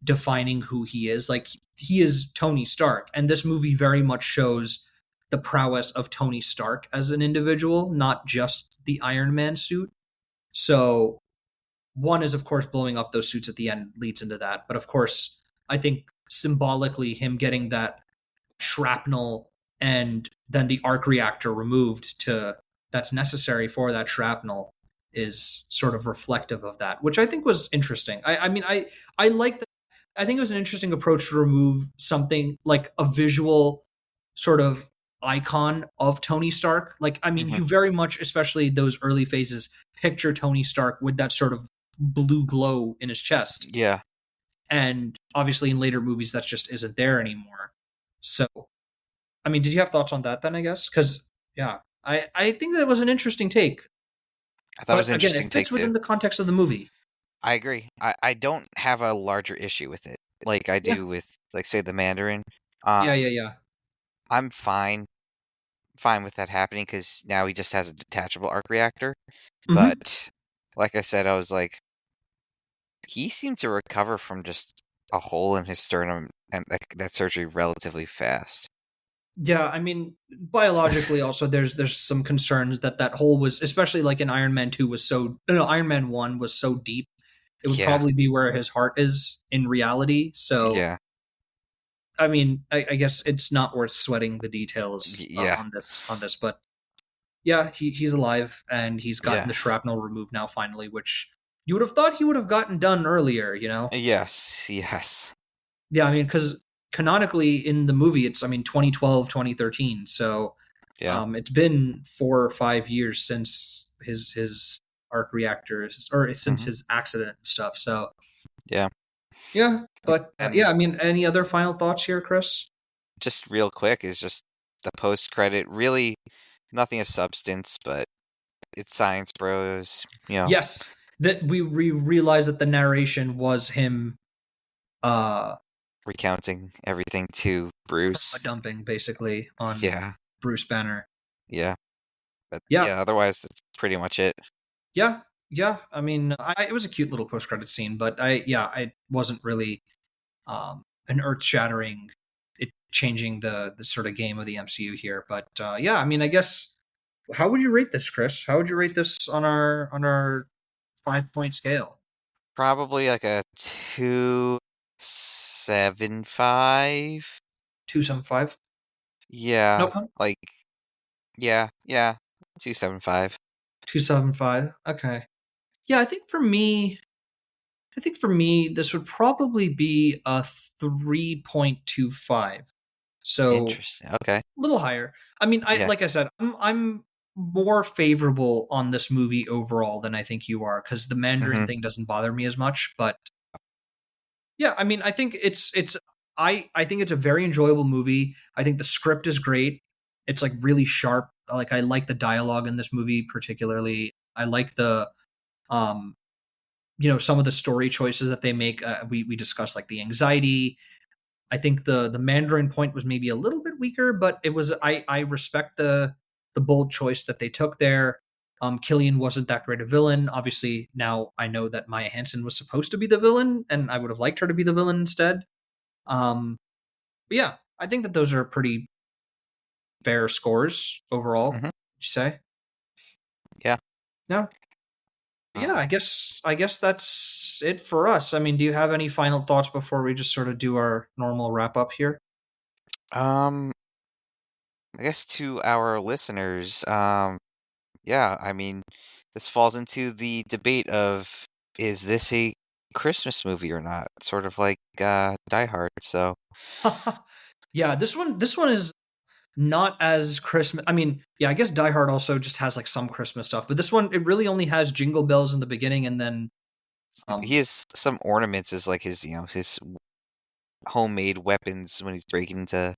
defining who he is. Like he is Tony Stark, and this movie very much shows the prowess of Tony Stark as an individual, not just the Iron Man suit. So one is of course blowing up those suits at the end leads into that, but of course I think symbolically him getting that shrapnel and then the arc reactor removed to that's necessary for that shrapnel is sort of reflective of that, which I think was interesting. I mean I like that. I think it was an interesting approach to remove something like a visual sort of icon of Tony Stark. Like I mean Hmm. you very much, especially those early phases, picture Tony Stark with that sort of blue glow in his chest. Yeah. And obviously in later movies that just isn't there anymore. So I mean, did you have thoughts on that then, I guess? Because, yeah, I think that was an interesting take. I thought it was But an again, interesting it take fits too. within the context of the movie. I agree. I don't have a larger issue with it like I Yeah. do with, like, say, the Mandarin. Yeah, yeah, yeah. I'm fine with that happening because now he just has a detachable arc reactor. Hmm. But like I said, I was like, he seemed to recover from just a hole in his sternum and that surgery relatively fast. Yeah, I mean, biologically also there's some concerns that hole was, especially like in Iron Man 2 was so, no, Iron Man 1 was so deep. It would Yeah, probably be where his heart is in reality. So, yeah, I mean, I guess it's not worth sweating the details yeah, on this, but yeah, he's alive and he's gotten yeah. the shrapnel removed now finally, which you would have thought he would have gotten done earlier, you know? Yes, yes. Yeah, I mean, because canonically in the movie, it's, I mean, 2012, 2013. So Yeah. it's been 4 or 5 years since his arc reactors, or since Hmm. his accident and stuff. So Yeah. yeah, but And yeah, I mean, any other final thoughts here, Chris? just real quick is just the post credit. Really, nothing of substance, but it's Science Bros. Yes, that we realized that the narration was him uh Recounting everything to Bruce. dumping basically on Yeah, Bruce Banner. yeah. But Yeah, yeah, otherwise that's pretty much it. yeah, yeah. I mean, it was a cute little post credit scene, but I wasn't really an earth shattering, it changing the sort of game of the MCU here. But yeah, I mean, I guess how would you rate this, Chris? How would you rate this on our 5 point scale? Probably like a 2.75. 2.75. Yeah, Nope. like yeah, 2.75. 2.75. Okay. Yeah, I think for me, this would probably be a 3.25. So Interesting. Okay. a little higher. I mean, I Yeah. like I said, I'm more favorable on this movie overall than I think you are because the Mandarin Mhm. thing doesn't bother me as much. But yeah, I mean, I think I think it's a very enjoyable movie. I think the script is great. It's like really sharp. Like I like the dialogue in this movie particularly. I like the um some of the story choices that they make. We discussed like the anxiety. I think the Mandarin point was maybe a little bit weaker, but it was I respect the bold choice that they took there. Killian wasn't that great a villain. Obviously, now I know that Maya Hansen was supposed to be the villain, and I would have liked her to be the villain instead. But yeah, I think that those are pretty fair scores overall. Mhm. Would you say? Yeah. No. Yeah, Um, I guess that's it for us. I mean, do you have any final thoughts before we just sort of do our normal wrap up here? um, I guess to our listeners, yeah, I mean, this falls into the debate of is this a Christmas movie or not? Sort of like Die Hard. So Yeah, this one is not as Christmas. I mean, yeah, I guess Die Hard also just has like some Christmas stuff, but this one it really only has Jingle Bells in the beginning, and then he um has some ornaments as like his, his homemade weapons when he's breaking into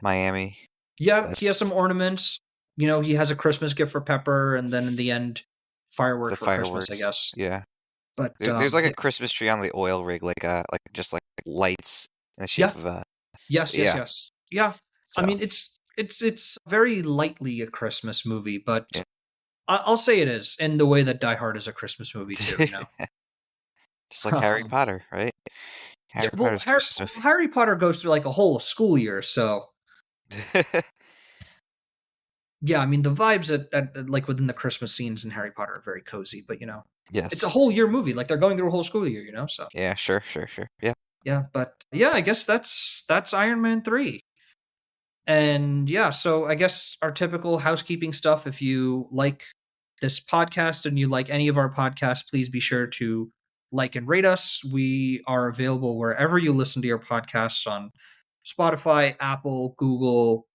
Miami. yeah, he has That's some ornaments. You know, he has a Christmas gift for Pepper, and then in the end, the fireworks for Christmas, I fireworks. guess. Yeah. But There's like a yeah, Christmas tree on the oil rig, like just like lights in the shape yeah, of yes, yeah. yes, yeah. I So mean, it's very lightly a Christmas movie, but yeah. I'll say it is in the way that Die Hard is a Christmas movie too. You know. Just like Harry Potter, right? Yeah, Harry well, Potter's a Christmas movie. Harry Potter goes through like a whole school year, so yeah. I mean, the vibes at like within the Christmas scenes in Harry Potter are very cozy, but you know, it's a Yes. whole year movie. Like they're going through a whole school year, you know. So Yeah, sure. Yeah. yeah, but yeah, I guess that's Iron Man 3. And yeah, so I guess our typical housekeeping stuff. If you like this podcast and you like any of our podcasts, please be sure to like and rate us. We are available wherever you listen to your podcasts on Spotify, Apple, Google,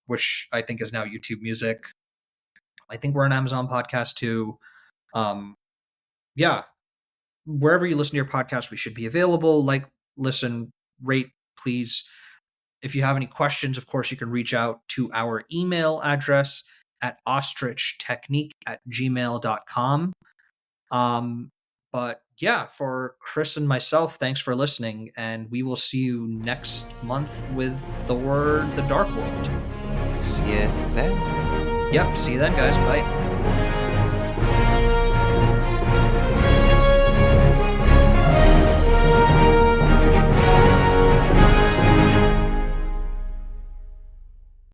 which I think is now YouTube Music. I think we're on Amazon Podcast too. Um, yeah, wherever you listen to your podcast, we should be available. Like, listen, rate, please. If you have any questions, of course, you can reach out to our email address at ostrichtechnique@gmail.com. Um, but yeah, for Chris and myself, thanks for listening, and we will see you next month with Thor: The Dark World. See ya then. Yep, see you then, guys. Bye.